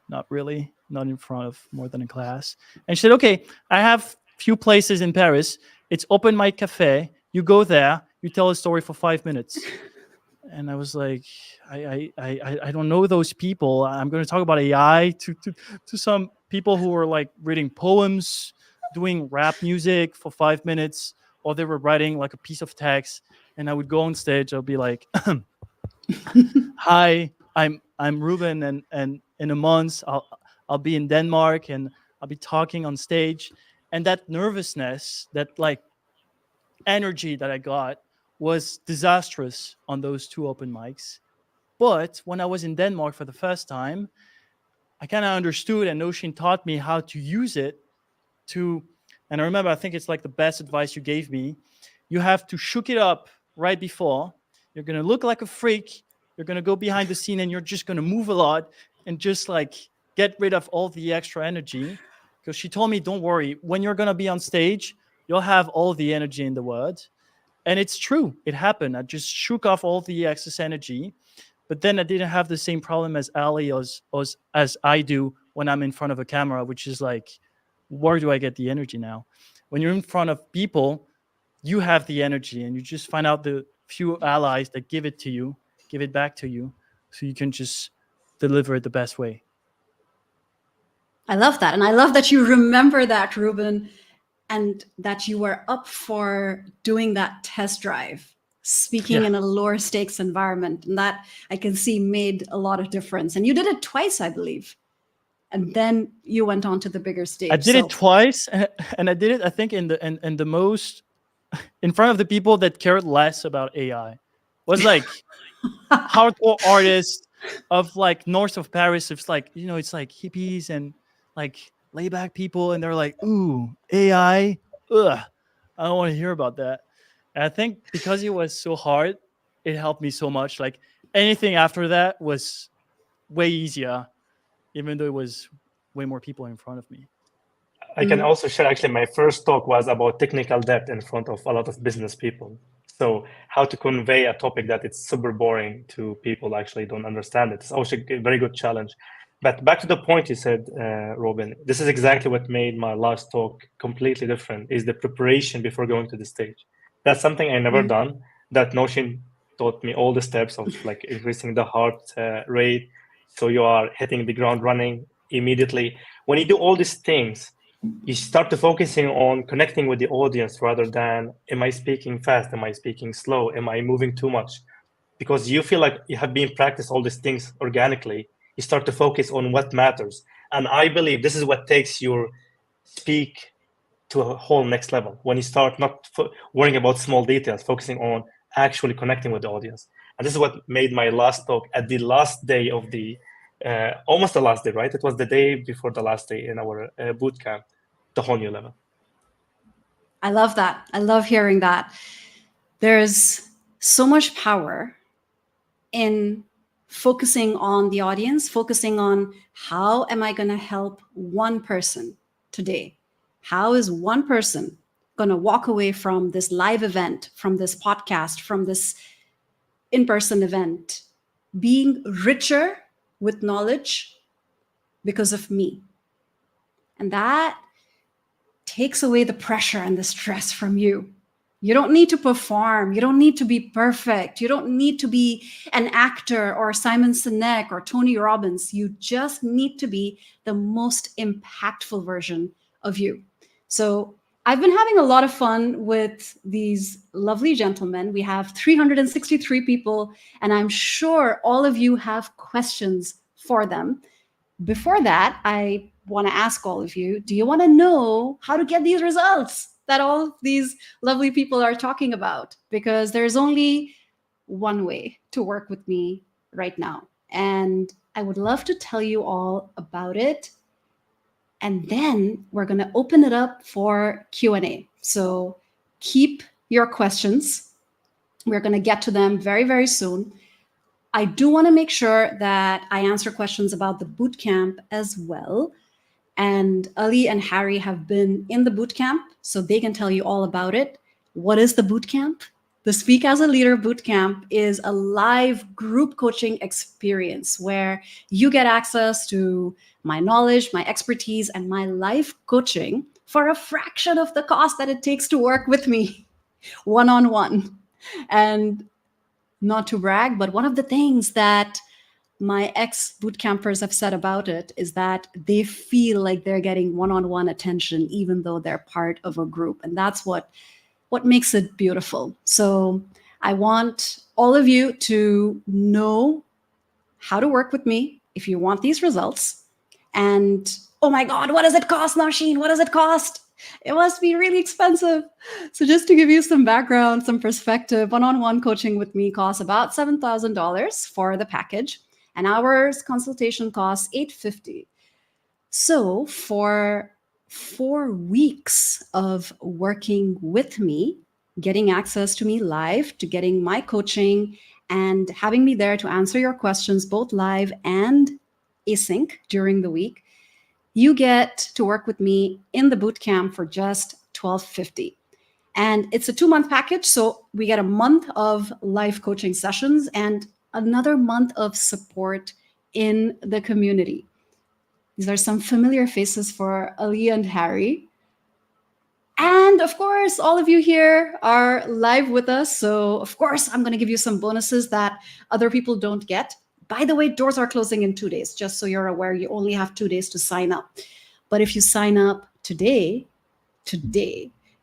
"Not really, not in front of more than a class." And she said, "Okay, I have few places in Paris. It's open mic cafe. You go there, you tell a story for 5 minutes." And I was like, I don't know those people. I'm going to talk about AI to some people who were like reading poems, doing rap music for 5 minutes, or they were writing like a piece of text. And I would go on stage. I'll be like, "Hi, I'm Ruben, and in a month I'll be in Denmark, and I'll be talking on stage." And that nervousness, that like energy that I got, was disastrous on those 2 open mics. But when I was in Denmark for the first time, I kind of understood, and Nosheen taught me how to use it to, and I remember, I think it's like the best advice you gave me. You have to shook it up right before. You're going to look like a freak. You're going to go behind the scene, and you're just going to move a lot and just like get rid of all the extra energy. Because she told me, don't worry, when you're going to be on stage, you'll have all the energy in the world. And it's true. It happened. I just shook off all the excess energy. But then I didn't have the same problem as Ali as I do when I'm in front of a camera, which is like, where do I get the energy now? When you're in front of people, you have the energy, and you just find out the few allies that give it to you, give it back to you, so you can just deliver it the best way. I love that. And I love that you remember that, Ruben, and that you were up for doing that test drive, speaking in a lower stakes environment. And that I can see made a lot of difference. And you did it twice, I believe. And then you went on to the bigger stage. I did it twice, and I did it, I think, in the most, in front of the people that cared less about AI. It was like hardcore artists of like north of Paris. It's like, it's like hippies and like layback people, and they're like, "Ooh, AI, ugh, I don't want to hear about that." And I think because it was so hard, it helped me so much. Like anything after that was way easier, even though it was way more people in front of me. I can also share, actually, my first talk was about technical debt in front of a lot of business people. So how to convey a topic that it's super boring to people who actually don't understand it. It's also a very good challenge. But back to the point you said, Robin, this is exactly what made my last talk completely different, is the preparation before going to the stage. That's something I never done. That Nosheen taught me all the steps of like increasing the heart rate. So you are hitting the ground running immediately. When you do all these things, you start to focusing on connecting with the audience rather than, am I speaking fast? Am I speaking slow? Am I moving too much? Because you feel like you have been practiced all these things organically. You start to focus on what matters. And I believe this is what takes your speak to a whole next level. When you start not worrying about small details, focusing on actually connecting with the audience. And this is what made my last talk at the last day of the, almost the last day, right? It was the day before the last day in our boot camp, the whole new level. I love that. I love hearing that. There's so much power in focusing on the audience, focusing on how am I going to help one person today? How is one person going to walk away from this live event, from this podcast, from this in-person event being richer with knowledge because of me. And that takes away the pressure and the stress from you. You don't need to perform. You don't need to be perfect. You don't need to be an actor or Simon Sinek or Tony Robbins. You just need to be the most impactful version of you. So I've been having a lot of fun with these lovely gentlemen. We have 363 people, and I'm sure all of you have questions for them. Before that, I want to ask all of you, do you want to know how to get these results that all these lovely people are talking about? Because there's only one way to work with me right now. And I would love to tell you all about it. And then we're going to open it up for Q&A. So keep your questions. We're going to get to them very, very soon. I do want to make sure that I answer questions about the bootcamp as well. And Ali and Harry have been in the bootcamp, so they can tell you all about it. What is the bootcamp? The Speak as a Leader bootcamp is a live group coaching experience where you get access to my knowledge, my expertise, and my life coaching for a fraction of the cost that it takes to work with me one-on-one. And not to brag, but one of the things that my ex-bootcampers have said about it is that they feel like they're getting one-on-one attention, even though they're part of a group. And that's what makes it beautiful. So I want all of you to know how to work with me if you want these results. And oh my God, what does it cost, Nausheen? What does it cost? It must be really expensive. So just to give you some background, some perspective, one-on-one coaching with me costs about $7,000 for the package. An hour's consultation costs $850. So for 4 weeks of working with me, getting access to me live, to getting my coaching, and having me there to answer your questions, both live and async during the week, you get to work with me in the bootcamp for just $1,250. And it's a 2-month package. So we get a month of live coaching sessions and another month of support in the community. These are some familiar faces for Ali and Harry. And of course, all of you here are live with us. So of course, I'm going to give you some bonuses that other people don't get. By the way, doors are closing in 2 days, just so you're aware. You only have 2 days to sign up. But if you sign up today,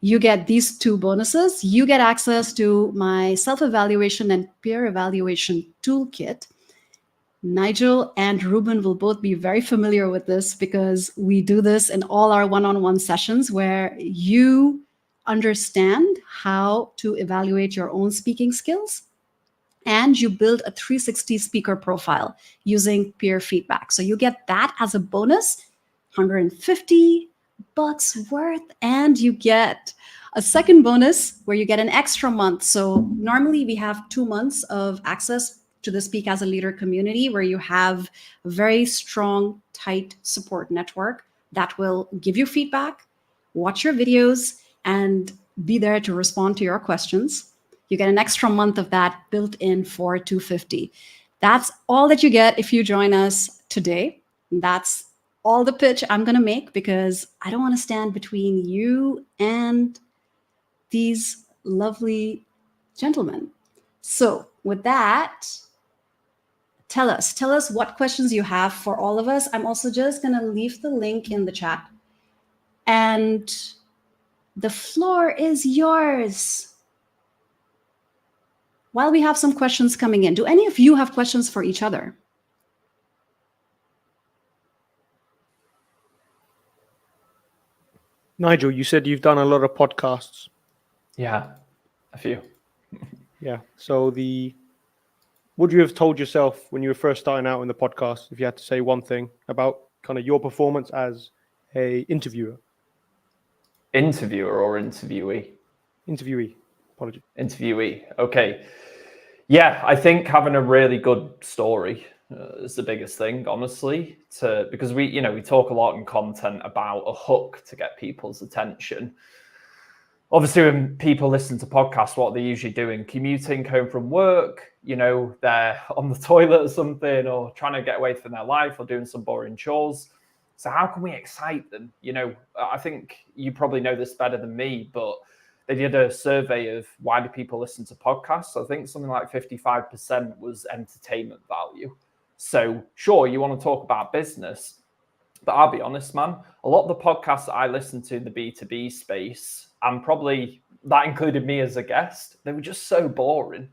you get these 2 bonuses. You get access to my self-evaluation and peer evaluation toolkit. Nigel and Ruben will both be very familiar with this because we do this in all our one-on-one sessions where you understand how to evaluate your own speaking skills and you build a 360 speaker profile using peer feedback. So you get that as a bonus, $150 worth, and you get a second bonus where you get an extra month. So normally we have 2 months of access to the Speak as a Leader community where you have a very strong, tight support network that will give you feedback, watch your videos, and be there to respond to your questions. You get an extra month of that built in for $250. That's all that you get if you join us today. That's all the pitch I'm going to make because I don't want to stand between you and these lovely gentlemen. So with that, tell us what questions you have for all of us. I'm also just going to leave the link in the chat. And the floor is yours. While we have some questions coming in, do any of you have questions for each other? Nigel, you said you've done a lot of podcasts. Yeah, a few. Yeah. So would you have told yourself when you were first starting out in the podcast, if you had to say one thing about kind of your performance as a interviewer? Interviewer or interviewee? Interviewee. Apologies. Interviewee. Okay. Yeah, I think having a really good story is the biggest thing, honestly, because we talk a lot in content about a hook to get people's attention. obviously when people listen to podcasts, what they're usually doing, commuting home from work, they're on the toilet or something, or trying to get away from their life, or doing some boring chores. So how can we excite them? I think you probably know this better than me, but they did a survey of why do people listen to podcasts. I think something like 55% was entertainment value. So sure, you want to talk about business, but I'll be honest, man, a lot of the podcasts that I listen to in the B2B space, and probably that included me as a guest, they were just so boring.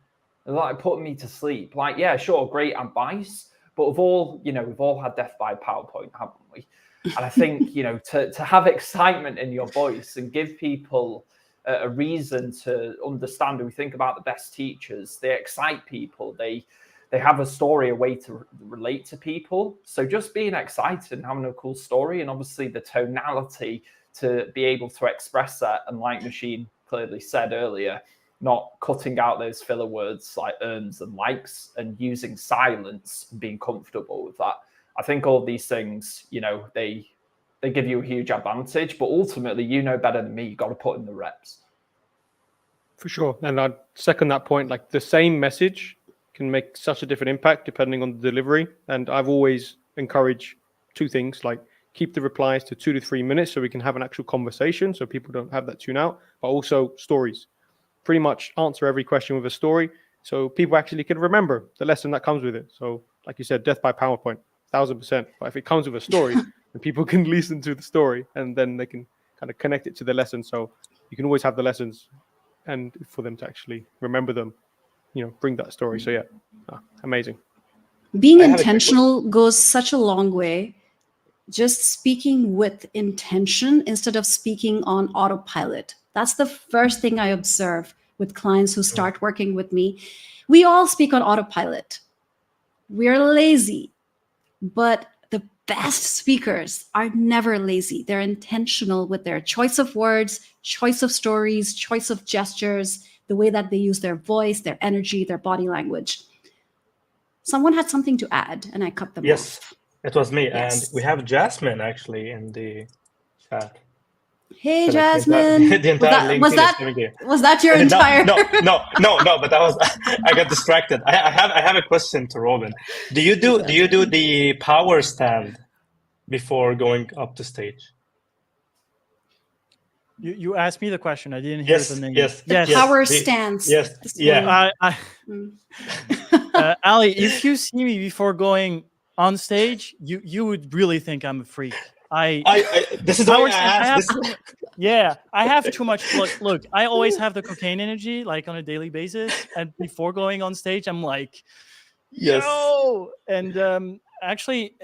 They're like putting me to sleep. Like, yeah, sure, great advice, but we've all had death by PowerPoint, haven't we? And I think, to have excitement in your voice and give people a reason to understand, when we think about the best teachers, they excite people. They have a story, a way to relate to people. So just being excited and having a cool story, and obviously the tonality to be able to express that. And like Nosheen clearly said earlier, not cutting out those filler words like earns and likes, and using silence and being comfortable with that. I think all these things, they give you a huge advantage, but ultimately, better than me, you got to put in the reps. For sure. And I'd second that point. Like, the same message can make such a different impact depending on the delivery. And I've always encouraged two things, like keep the replies to 2 to 3 minutes so we can have an actual conversation, so people don't have that tune out, but also stories. Pretty much answer every question with a story so people actually can remember the lesson that comes with it. So like you said, death by PowerPoint, 1000%. But if it comes with a story, then people can listen to the story and then they can kind of connect it to the lesson. So you can always have the lessons, and for them to actually remember them, bring that story. So yeah, amazing. Being intentional goes such a long way. Just speaking with intention instead of speaking on autopilot. That's the first thing I observe with clients who start working with me. We all speak on autopilot. We're lazy, but the best speakers are never lazy. They're intentional with their choice of words, choice of stories, choice of gestures, the way that they use their voice, their energy, their body language. Someone had something to add, and I cut them off. It was me. Yes. And we have Jasmine actually in the chat. Hey, So, Jasmine. the entire was that your entire? No. But I got distracted. I have a question to Robin. Do you do the power stand before going up to stage? You asked me the question. I didn't hear the name. Yes. Power stance. Yes. Yeah. Ali, if you see me before going on stage, you would really think I'm a freak. This is why I asked. I have too much. Look, I always have the cocaine energy, like on a daily basis, and before going on stage, I'm like, yo! And actually,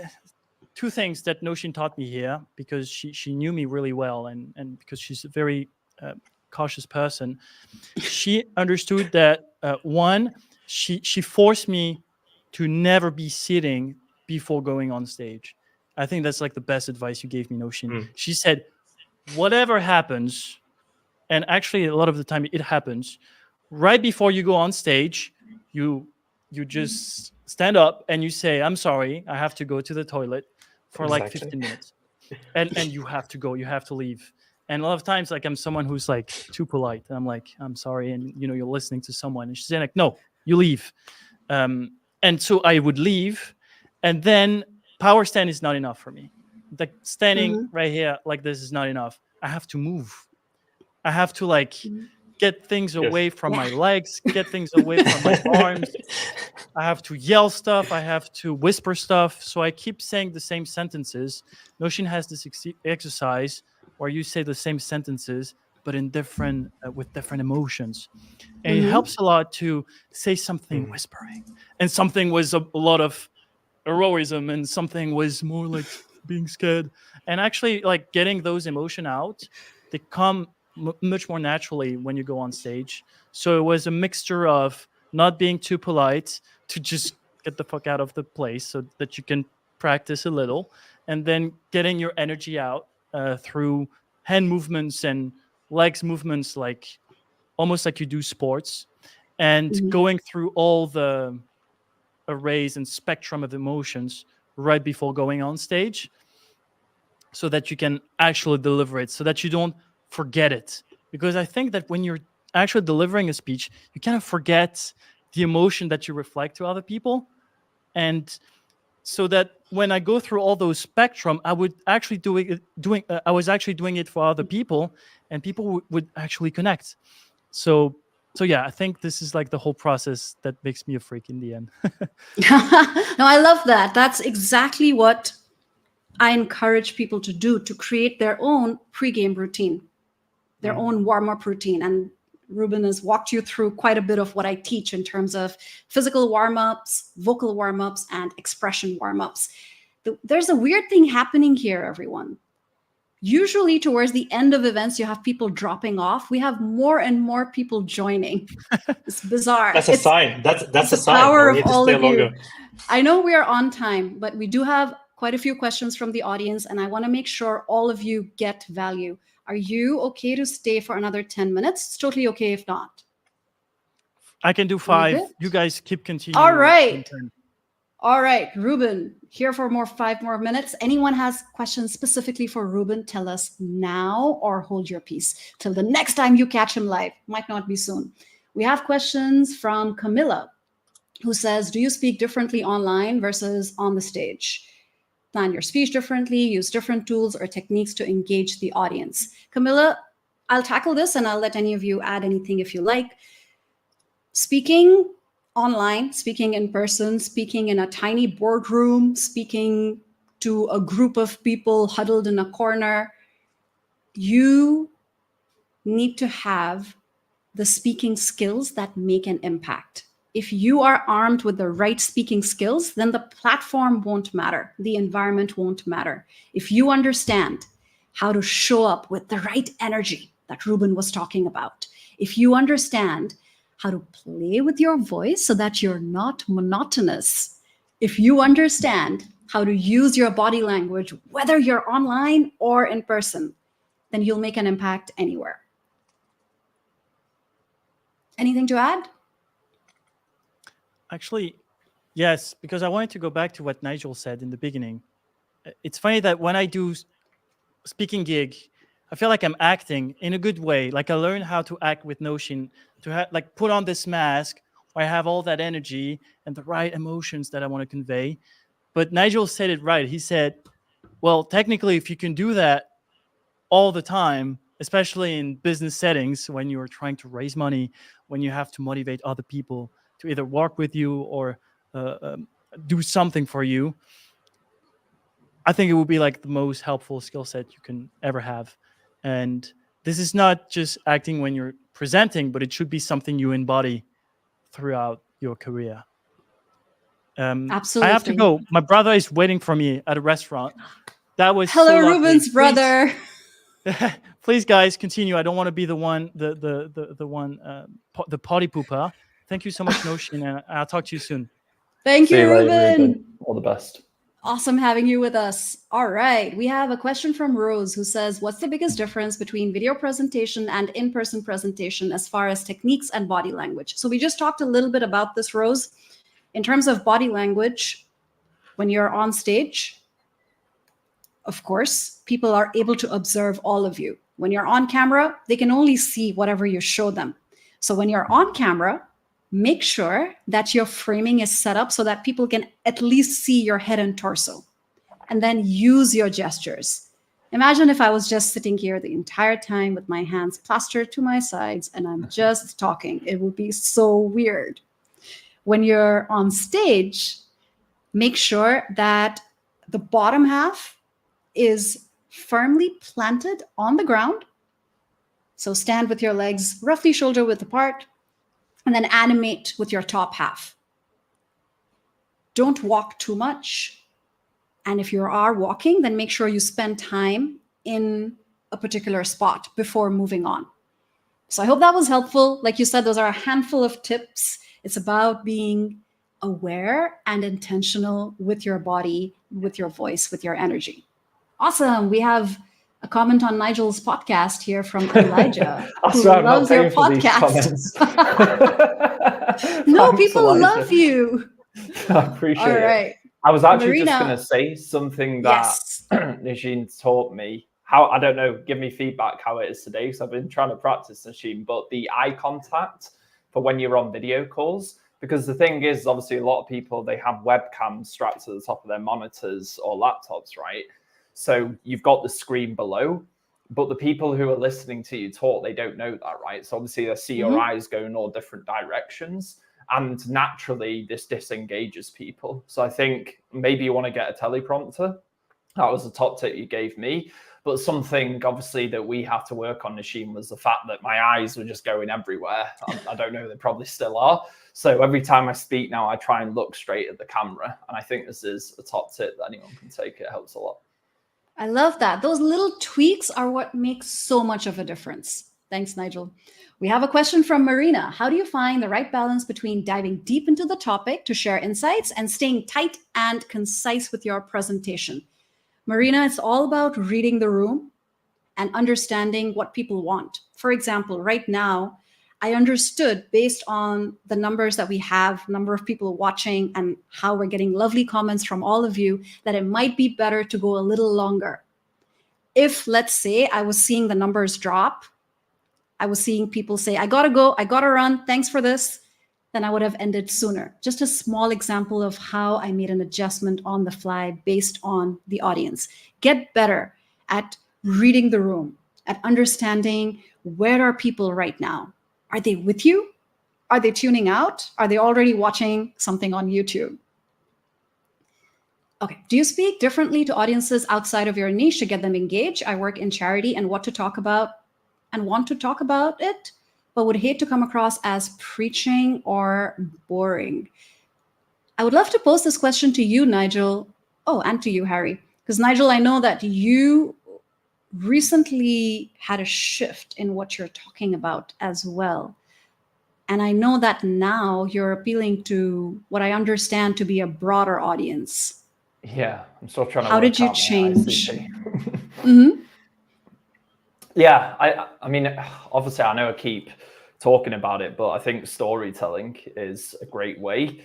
two things that Nosheen taught me here, because she knew me really well, and because she's a very cautious person. She understood that one, she forced me to never be sitting before going on stage. I think that's like the best advice you gave me, Nosheen. She said, whatever happens, and actually a lot of the time it happens, right before you go on stage, you just stand up and you say, I'm sorry, I have to go to the toilet for like 15 minutes. And you have to go, you have to leave. And a lot of times, like, I'm someone who's like too polite. And I'm like, I'm sorry. And you're listening to someone. And she's saying like, no, you leave. And so I would leave. And then power stand is not enough for me. Like standing right here like this is not enough. I have to move. I have to like get things away from my legs, get things away from my arms. I have to yell stuff. I have to whisper stuff. So I keep saying the same sentences. Nosheen has this exercise where you say the same sentences, but in different with different emotions. And it helps a lot to say something whispering. And something was a lot of heroism, and something was more like being scared. And actually, like, getting those emotion out, they come much more naturally when you go on stage. So it was a mixture of not being too polite to just get the fuck out of the place so that you can practice a little, and then getting your energy out through hand movements and legs movements, like almost like you do sports, and going through all the arrays and spectrum of emotions right before going on stage, so that you can actually deliver it, so that you don't forget it because I think that when you're actually delivering a speech, you kind of forget the emotion that you reflect to other people. And so that when I go through all those spectrum, I would actually I was actually doing it for other people, and people would actually connect. So yeah, I think this is like the whole process that makes me a freak in the end. No, I love that. That's exactly what I encourage people to do, to create their own pregame routine, their own warm-up routine. And Ruben has walked you through quite a bit of what I teach in terms of physical warm-ups, vocal warm-ups, and expression warm-ups. There's a weird thing happening here, everyone. Usually towards the end of events, you have people dropping off. We have more and more people joining. It's bizarre. That's a sign. That's a the sign. power We of need to all stay of you. longer. I know we are on time, but we do have quite a few questions from the audience, and I want to make sure all of you get value. Are you okay to stay for another 10 minutes? It's totally okay if not. I can do 5. good? You guys keep continuing. All right. in turn. All right, Ruben, here for 5 more minutes. Anyone has questions specifically for Ruben, tell us now or hold your peace till the next time you catch him live. Might not be soon. We have questions from Camilla, who says, do you speak differently online versus on the stage? Plan your speech differently, use different tools or techniques to engage the audience. Camilla, I'll tackle this and I'll let any of you add anything if you like. Speaking online, speaking in person, speaking in a tiny boardroom, speaking to a group of people huddled in a corner, you need to have the speaking skills that make an impact. If you are armed with the right speaking skills, then the platform won't matter. The environment won't matter. If you understand how to show up with the right energy that Ruben was talking about, if you understand how to play with your voice so that you're not monotonous, if you understand how to use your body language, whether you're online or in person, then you'll make an impact anywhere. Anything to add? Actually, yes, because I wanted to go back to what Nigel said in the beginning. It's funny that when I do speaking gig, I feel like I'm acting in a good way. Like I learn how to act with Notion, to like put on this mask where I have all that energy and the right emotions that I want to convey. But Nigel said it right. He said, well, technically, if you can do that all the time, especially in business settings, when you're trying to raise money, when you have to motivate other people to either work with you or do something for you, I think it would be like the most helpful skill set you can ever have. And this is not just acting when you're presenting, but it should be something you embody throughout your career. Absolutely. I have to go. My brother is waiting for me at a restaurant. That was Hello, so lovely. Ruben's brother. Please, guys, continue. I don't want to be the one, the potty pooper. Thank you so much, Notion, and I'll talk to you soon. Thank See you, you later, Ruben. All the best. Awesome having you with us. All right, we have a question from Rose who says, what's the biggest difference between video presentation and in-person presentation as far as techniques and body language? So we just talked a little bit about this, Rose. In terms of body language, when you're on stage, of course, people are able to observe all of you. When you're on camera, they can only see whatever you show them. So when you're on camera, make sure that your framing is set up so that people can at least see your head and torso, and then use your gestures. Imagine if I was just sitting here the entire time with my hands plastered to my sides and I'm just talking. It would be so weird. When you're on stage, make sure that the bottom half is firmly planted on the ground. So stand with your legs roughly shoulder width apart, and then animate with your top half. Don't walk too much. And if you are walking, then make sure you spend time in a particular spot before moving on. So I hope that was helpful. Like you said, those are a handful of tips. It's about being aware and intentional with your body, with your voice, with your energy. Awesome. We have a comment on Nigel's podcast here from Elijah, who loves your podcast. No, people love you. I appreciate it. I was actually Marina, just going to say something that yes. Najin taught me how, I don't know, give me feedback how it is today, because I've been trying to practice Nosheen, but the eye contact for when you're on video calls, because the thing is, obviously a lot of people, they have webcams strapped to the top of their monitors or laptops, right? So you've got the screen below, but the people who are listening to you talk, they don't know that, right? So obviously they see your eyes go in all different directions, and naturally this disengages people. So I think maybe you want to get a teleprompter. That was the top tip you gave me. But something obviously that we have to work on, Nosheen, was the fact that my eyes were just going everywhere. I don't know, they probably still are. So every time I speak now, I try and look straight at the camera. And I think this is a top tip that anyone can take. It helps a lot. I love that. Those little tweaks are what makes so much of a difference. Thanks, Nigel. We have a question from Marina. How do you find the right balance between diving deep into the topic to share insights and staying tight and concise with your presentation? Marina, it's all about reading the room and understanding what people want. For example, right now, I understood based on the numbers that we have, number of people watching, and how we're getting lovely comments from all of you, that it might be better to go a little longer. If, let's say, I was seeing the numbers drop, I was seeing people say, I gotta go, I gotta run, thanks for this, then I would have ended sooner. Just a small example of how I made an adjustment on the fly based on the audience. Get better at reading the room, at understanding where are people right now. Are they with you? Are they tuning out? Are they already watching something on YouTube? Okay, do you speak differently to audiences outside of your niche to get them engaged? I work in charity and want to talk about it, but would hate to come across as preaching or boring. I would love to pose this question to you, Nigel. Oh, and to you, Harry. Because Nigel, I know that you recently had a shift in what you're talking about as well. And I know that now you're appealing to what I understand to be a broader audience. Yeah, I'm still trying to How work did you out my change? ICP. Yeah, I mean, obviously I know I keep talking about it, but I think storytelling is a great way.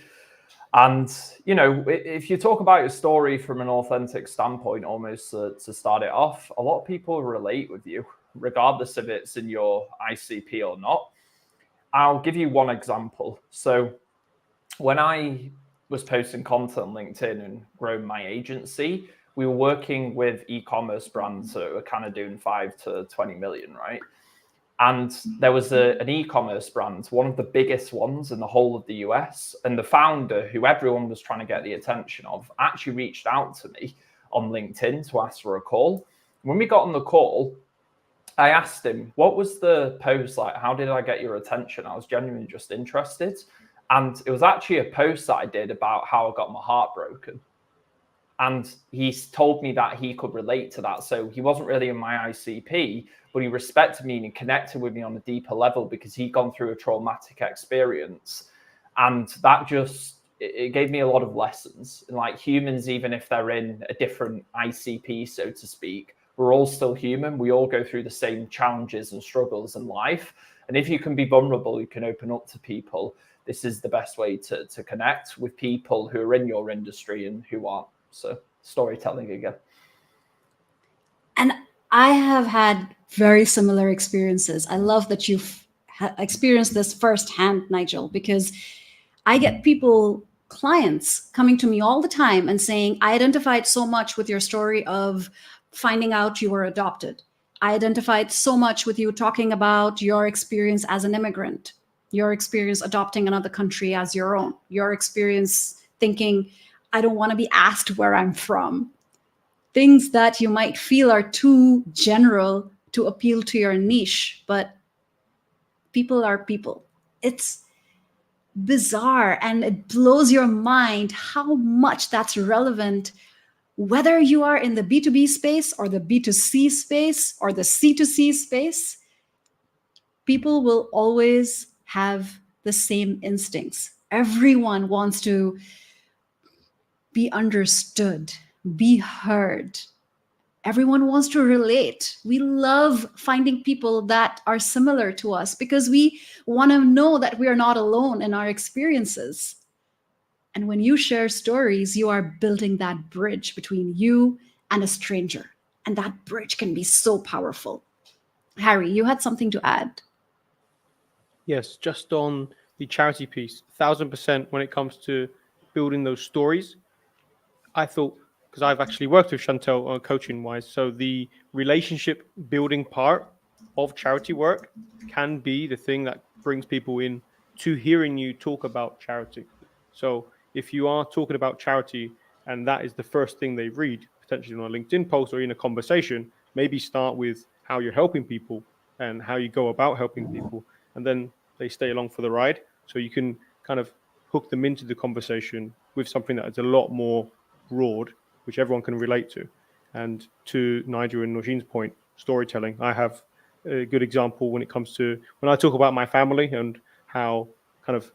And, you know, if you talk about your story from an authentic standpoint, almost to start it off, a lot of people relate with you, regardless if it's in your ICP or not. I'll give you one example. So when I was posting content on LinkedIn and growing my agency, we were working with e-commerce brands that were kind of doing 5 to 20 million, right? And there was an e-commerce brand, one of the biggest ones in the whole of the US. And the founder, who everyone was trying to get the attention of, actually reached out to me on LinkedIn to ask for a call. When we got on the call, I asked him, what was the post like? How did I get your attention? I was genuinely just interested. And it was actually a post that I did about how I got my heart broken. And he told me that he could relate to that. So he wasn't really in my ICP, but he respected me and he connected with me on a deeper level because he'd gone through a traumatic experience. And that just, it gave me a lot of lessons. And like humans, even if they're in a different ICP, so to speak, we're all still human. We all go through the same challenges and struggles in life. And if you can be vulnerable, you can open up to people. This is the best way to connect with people who are in your industry and who aren't. So storytelling again. And I have had very similar experiences. I love that you've experienced this firsthand, Nigel, because I get clients coming to me all the time and saying, I identified so much with your story of finding out you were adopted. I identified so much with you talking about your experience as an immigrant, your experience adopting another country as your own, your experience thinking, I don't want to be asked where I'm from. Things that you might feel are too general to appeal to your niche, but people are people. It's bizarre and it blows your mind how much that's relevant, whether you are in the B2B space or the B2C space or the C2C space. People will always have the same instincts. Everyone wants to be understood, be heard. Everyone wants to relate. We love finding people that are similar to us because we want to know that we are not alone in our experiences. And when you share stories, you are building that bridge between you and a stranger. And that bridge can be so powerful. Harry, you had something to add. Yes, just on the charity piece, 1000% when it comes to building those stories. I thought, because I've actually worked with Chantel on coaching wise, so the relationship building part of charity work can be the thing that brings people in to hearing you talk about charity. So if you are talking about charity and that is the first thing they read, potentially on a LinkedIn post or in a conversation, maybe start with how you're helping people and how you go about helping people, and then they stay along for the ride. So you can kind of hook them into the conversation with something that is a lot more broad, which everyone can relate to. And to Nigel and Nosheen's point, storytelling, I have a good example when it comes to when I talk about my family and how kind of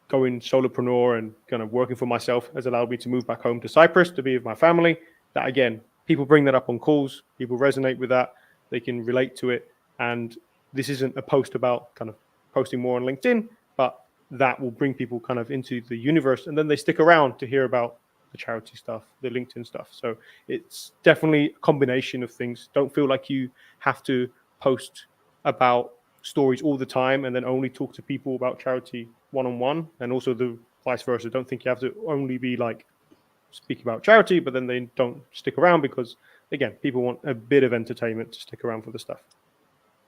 going solopreneur and kind of working for myself has allowed me to move back home to Cyprus to be with my family. That again, people bring that up on calls, people resonate with that, they can relate to it. And this isn't a post about kind of posting more on LinkedIn, but that will bring people kind of into the universe, and then they stick around to hear about the charity stuff, the LinkedIn stuff. So it's definitely a combination of things. Don't feel like you have to post about stories all the time and then only talk to people about charity one-on-one, and also the vice versa. Don't think you have to only be like speaking about charity, but then they don't stick around because, again, people want a bit of entertainment to stick around for the stuff.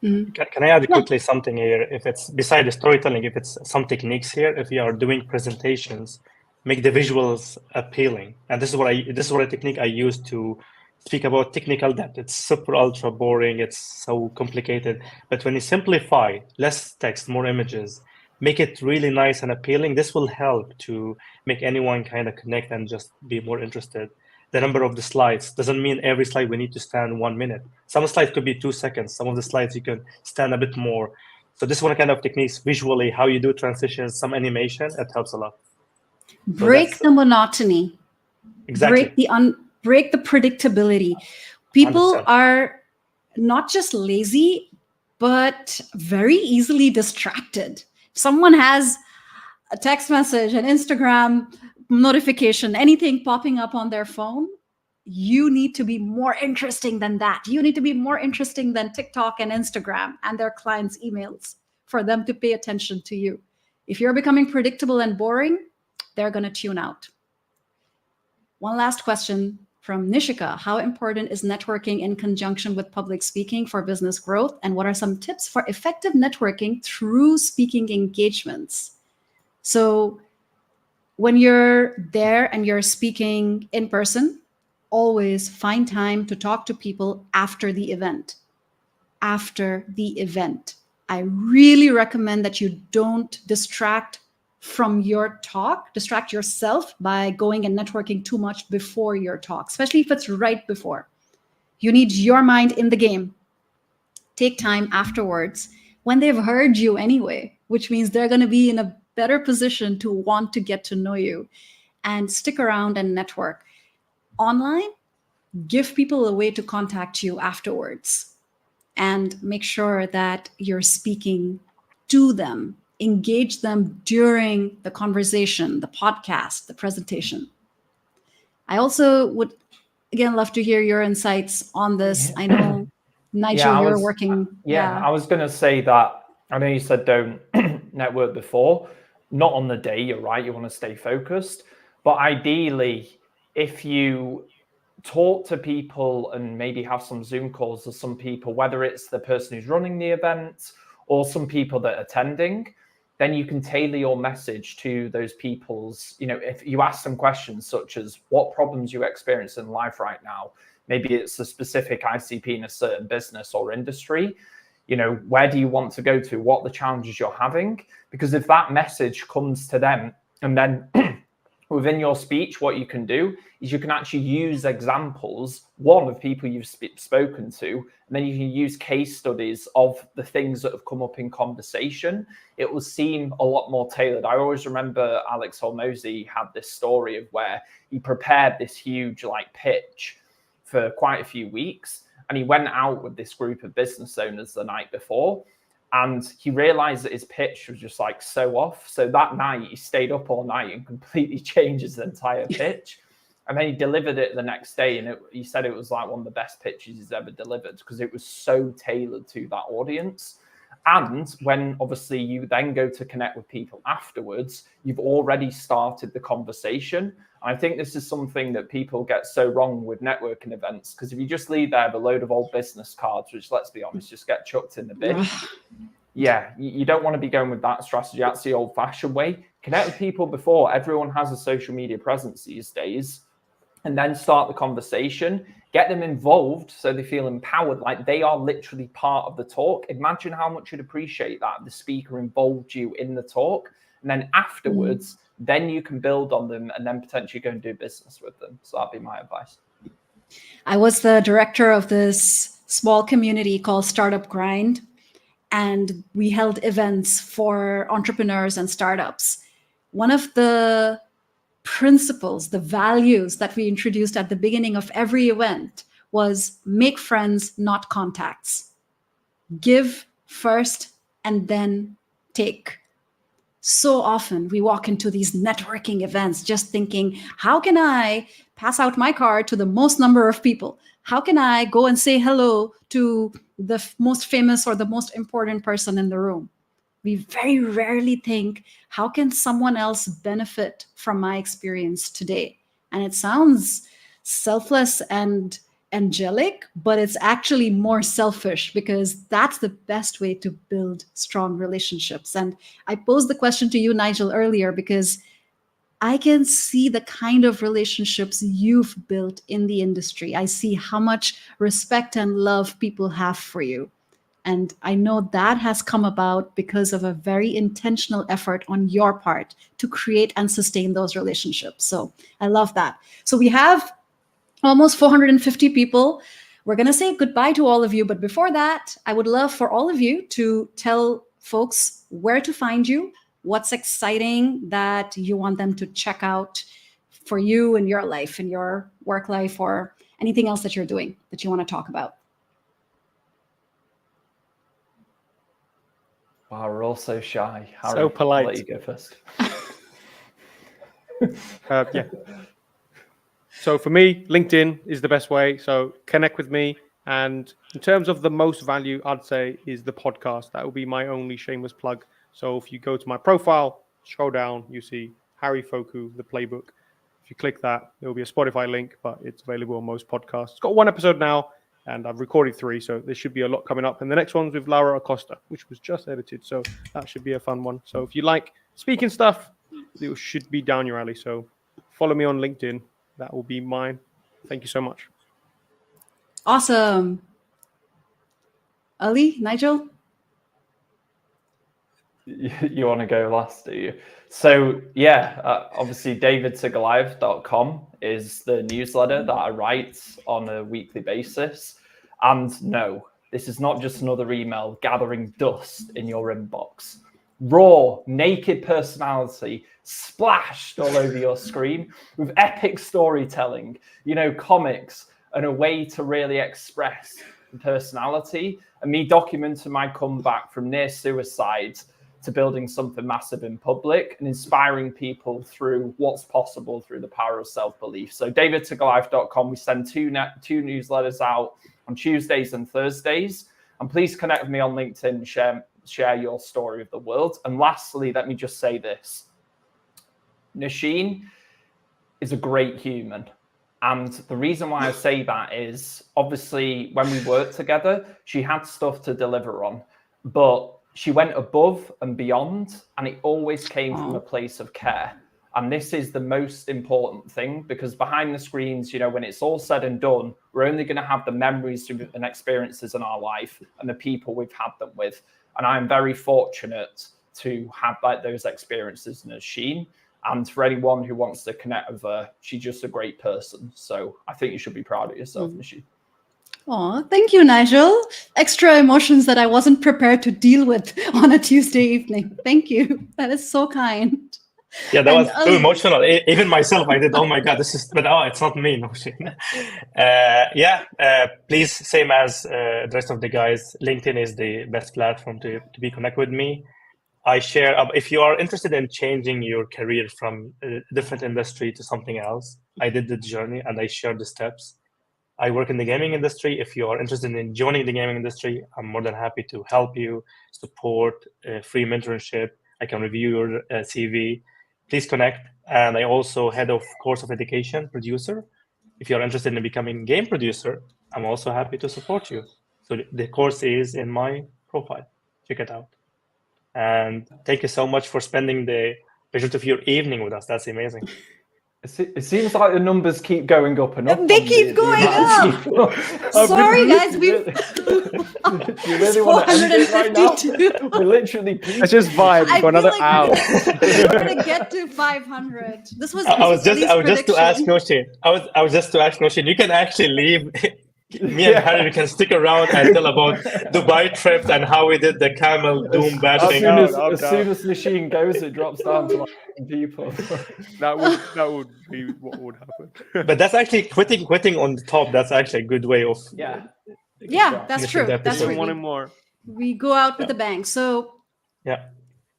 Can I add quickly something here? If it's beside the storytelling, if it's some techniques here, if you are doing presentations, make the visuals appealing. And this is what a technique I use to speak about technical depth. It's super ultra boring. It's so complicated. But when you simplify, less text, more images, make it really nice and appealing, this will help to make anyone kind of connect and just be more interested. The number of the slides doesn't mean every slide we need to stand 1 minute. Some slides could be 2 seconds. Some of the slides you can stand a bit more. So this one kind of techniques visually, how you do transitions, some animation, it helps a lot. Break the monotony. Exactly. Break the predictability. People 100%. are not just lazy, but very easily distracted. Someone has a text message, an Instagram notification, anything popping up on their phone, you need to be more interesting than that. You need to be more interesting than TikTok and Instagram and their clients' emails for them to pay attention to you. If you're becoming predictable and boring, they're going to tune out. One last question from Nishika. How important is networking in conjunction with public speaking for business growth? And what are some tips for effective networking through speaking engagements? So when you're there and you're speaking in person, always find time to talk to people after the event. After the event. I really recommend that you don't distract from your talk, distract yourself by going and networking too much before your talk, especially if it's right before. You need your mind in the game. Take time afterwards when they've heard you anyway, which means they're going to be in a better position to want to get to know you, and stick around and network. Online, give people a way to contact you afterwards, and make sure that you're speaking to them, engage them during the conversation, the podcast, the presentation. I also would, again, love to hear your insights on this. I know, Nigel, you're working. I was going to say that, I know you said don't network before, not on the day, you're right, you want to stay focused. But ideally, if you talk to people and maybe have some Zoom calls with some people, whether it's the person who's running the event or some people that are attending, then you can tailor your message to those people's, if you ask them questions such as what problems you experience in life right now, maybe it's a specific ICP in a certain business or industry, where do you want to go to, what the challenges you're having? Because if that message comes to them, and then within your speech, what you can do is you can actually use examples, one, of people you've spoken to, and then you can use case studies of the things that have come up in conversation. It will seem a lot more tailored. I always remember Alex Hormozi had this story of where he prepared this huge pitch for quite a few weeks, and he went out with this group of business owners the night before, and he realized that his pitch was just so off. So that night he stayed up all night and completely changed his entire pitch. And then he delivered it the next day, and he said it was like one of the best pitches he's ever delivered because it was so tailored to that audience. And when obviously you then go to connect with people afterwards, you've already started the conversation. And I think this is something that people get so wrong with networking events, because if you just leave there with a load of old business cards, which, let's be honest, just get chucked in the bin. Yeah, you don't want to be going with that strategy. That's the old-fashioned way. Connect with people before. Everyone has a social media presence these days. And then start the conversation. Get them involved so they feel empowered, like they are literally part of the talk. Imagine how much you'd appreciate that the speaker involved you in the talk. And then afterwards, then you can build on them and then potentially go and do business with them. So that'd be my advice. I was the director of this small community called Startup Grind, and we held events for entrepreneurs and startups. One of the principles, the values that we introduced at the beginning of every event was make friends, not contacts. Give first and then take. So often we walk into these networking events just thinking, how can I pass out my card to the most number of people? How can I go and say hello to the most famous or the most important person in the room? We very rarely think, how can someone else benefit from my experience today? And it sounds selfless and angelic, but it's actually more selfish, because that's the best way to build strong relationships. And I posed the question to you, Nigel, earlier, because I can see the kind of relationships you've built in the industry. I see how much respect and love people have for you. And I know that has come about because of a very intentional effort on your part to create and sustain those relationships. So I love that. So we have almost 450 people. We're going to say goodbye to all of you. But before that, I would love for all of you to tell folks where to find you, what's exciting that you want them to check out for you in your life, in your work life, or anything else that you're doing that you want to talk about. Wow, we're all so shy. Harry, So polite. I'll let you go first. Yeah. So for me, LinkedIn is the best way. So connect with me. And in terms of the most value, I'd say is the podcast. That will be my only shameless plug. So if you go to my profile, scroll down, you see Harry Foku, the playbook. If you click that, there will be a Spotify link, but it's available on most podcasts. It's got one episode now, and I've recorded 3, so there should be a lot coming up. And the next one's with Laura Acosta, which was just edited. So that should be a fun one. So if you like speaking stuff, it should be down your alley. So follow me on LinkedIn. That will be mine. Thank you so much. Awesome. Ali, Nigel? You want to go last, do you? So yeah, obviously davidtogoliath.com is the newsletter that I write on a weekly basis. And no, this is not just another email gathering dust in your inbox. Raw, naked personality splashed all over your screen with epic storytelling, comics, and a way to really express the personality, and me documenting my comeback from near suicide to building something massive in public and inspiring people through what's possible through the power of self-belief. So davidtogoliath.com, we send two newsletters out on Tuesdays and Thursdays. And please connect with me on LinkedIn, share your story of the world. And lastly, let me just say this. Nosheen is a great human. And the reason why I say that is, obviously, when we worked together, she had stuff to deliver on, but she went above and beyond, and it always came from a place of care. And this is the most important thing, because behind the screens, when it's all said and done, we're only going to have the memories and experiences in our life and the people we've had them with. And I'm very fortunate to have those experiences in Nosheen. And for anyone who wants to connect with her, she's just a great person. So I think you should be proud of yourself, Nosheen. Oh, thank you, Nigel. Extra emotions that I wasn't prepared to deal with on a Tuesday evening. Thank you. That is so kind. Yeah, that was too emotional. Even myself, I did. Oh my God, it's not me. No shit. Please, same as the rest of the guys, LinkedIn is the best platform to be connected with me. I share, if you are interested in changing your career from a different industry to something else, I did the journey and I shared the steps. I work in the gaming industry. If you are interested in joining the gaming industry, I'm more than happy to help you, support, free mentorship. I can review your CV. Please connect. And I also head of course of education producer. If you're interested in becoming game producer, I'm also happy to support you. So the course is in my profile. Check it out. And thank you so much for spending the majority of your evening with us. That's amazing. It seems like the numbers keep going up and up. They on keep going amount of up. people. Sorry, guys, we've You really want to end it right now? 452. We're literally Let's just vibe I for another feel like hour. we're gonna get to 500. This was I was Ali's just to ask prediction. Noshin. I was just to ask Noshin. You can actually leave. Me and Harry, we can stick around and tell about Dubai trips and how we did the camel doom As bashing. soon as Nasheen goes, it drops down to like 10 people. That would be what would happen. But that's actually quitting on the top. That's actually a good way of Yeah. Yeah, that's finishing true. the That's episode. true. One and more. We go out with a bang. So Yeah.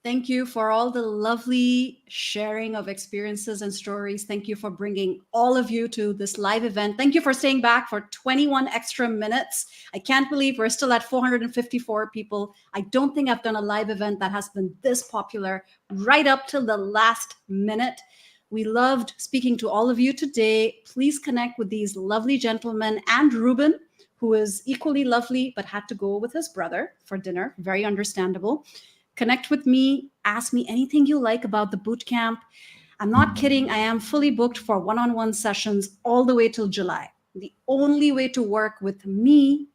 thank you for all the lovely sharing of experiences and stories. Thank you for bringing all of you to this live event. Thank you for staying back for 21 extra minutes. I can't believe we're still at 454 people. I don't think I've done a live event that has been this popular right up till the last minute. We loved speaking to all of you today. Please connect with these lovely gentlemen and Ruben, who is equally lovely but had to go with his brother for dinner. Very understandable. Connect with me, ask me anything you like about the boot camp. I'm not kidding. I am fully booked for one-on-one sessions all the way till July. The only way to work with me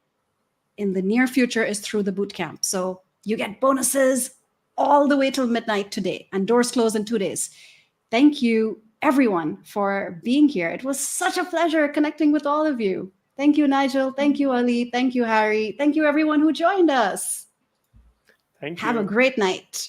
in the near future is through the boot camp. So you get bonuses all the way till midnight today, and doors close in 2 days. Thank you, everyone, for being here. It was such a pleasure connecting with all of you. Thank you, Nigel. Thank you, Ali. Thank you, Harry. Thank you, everyone who joined us. Thank you. Have a great night.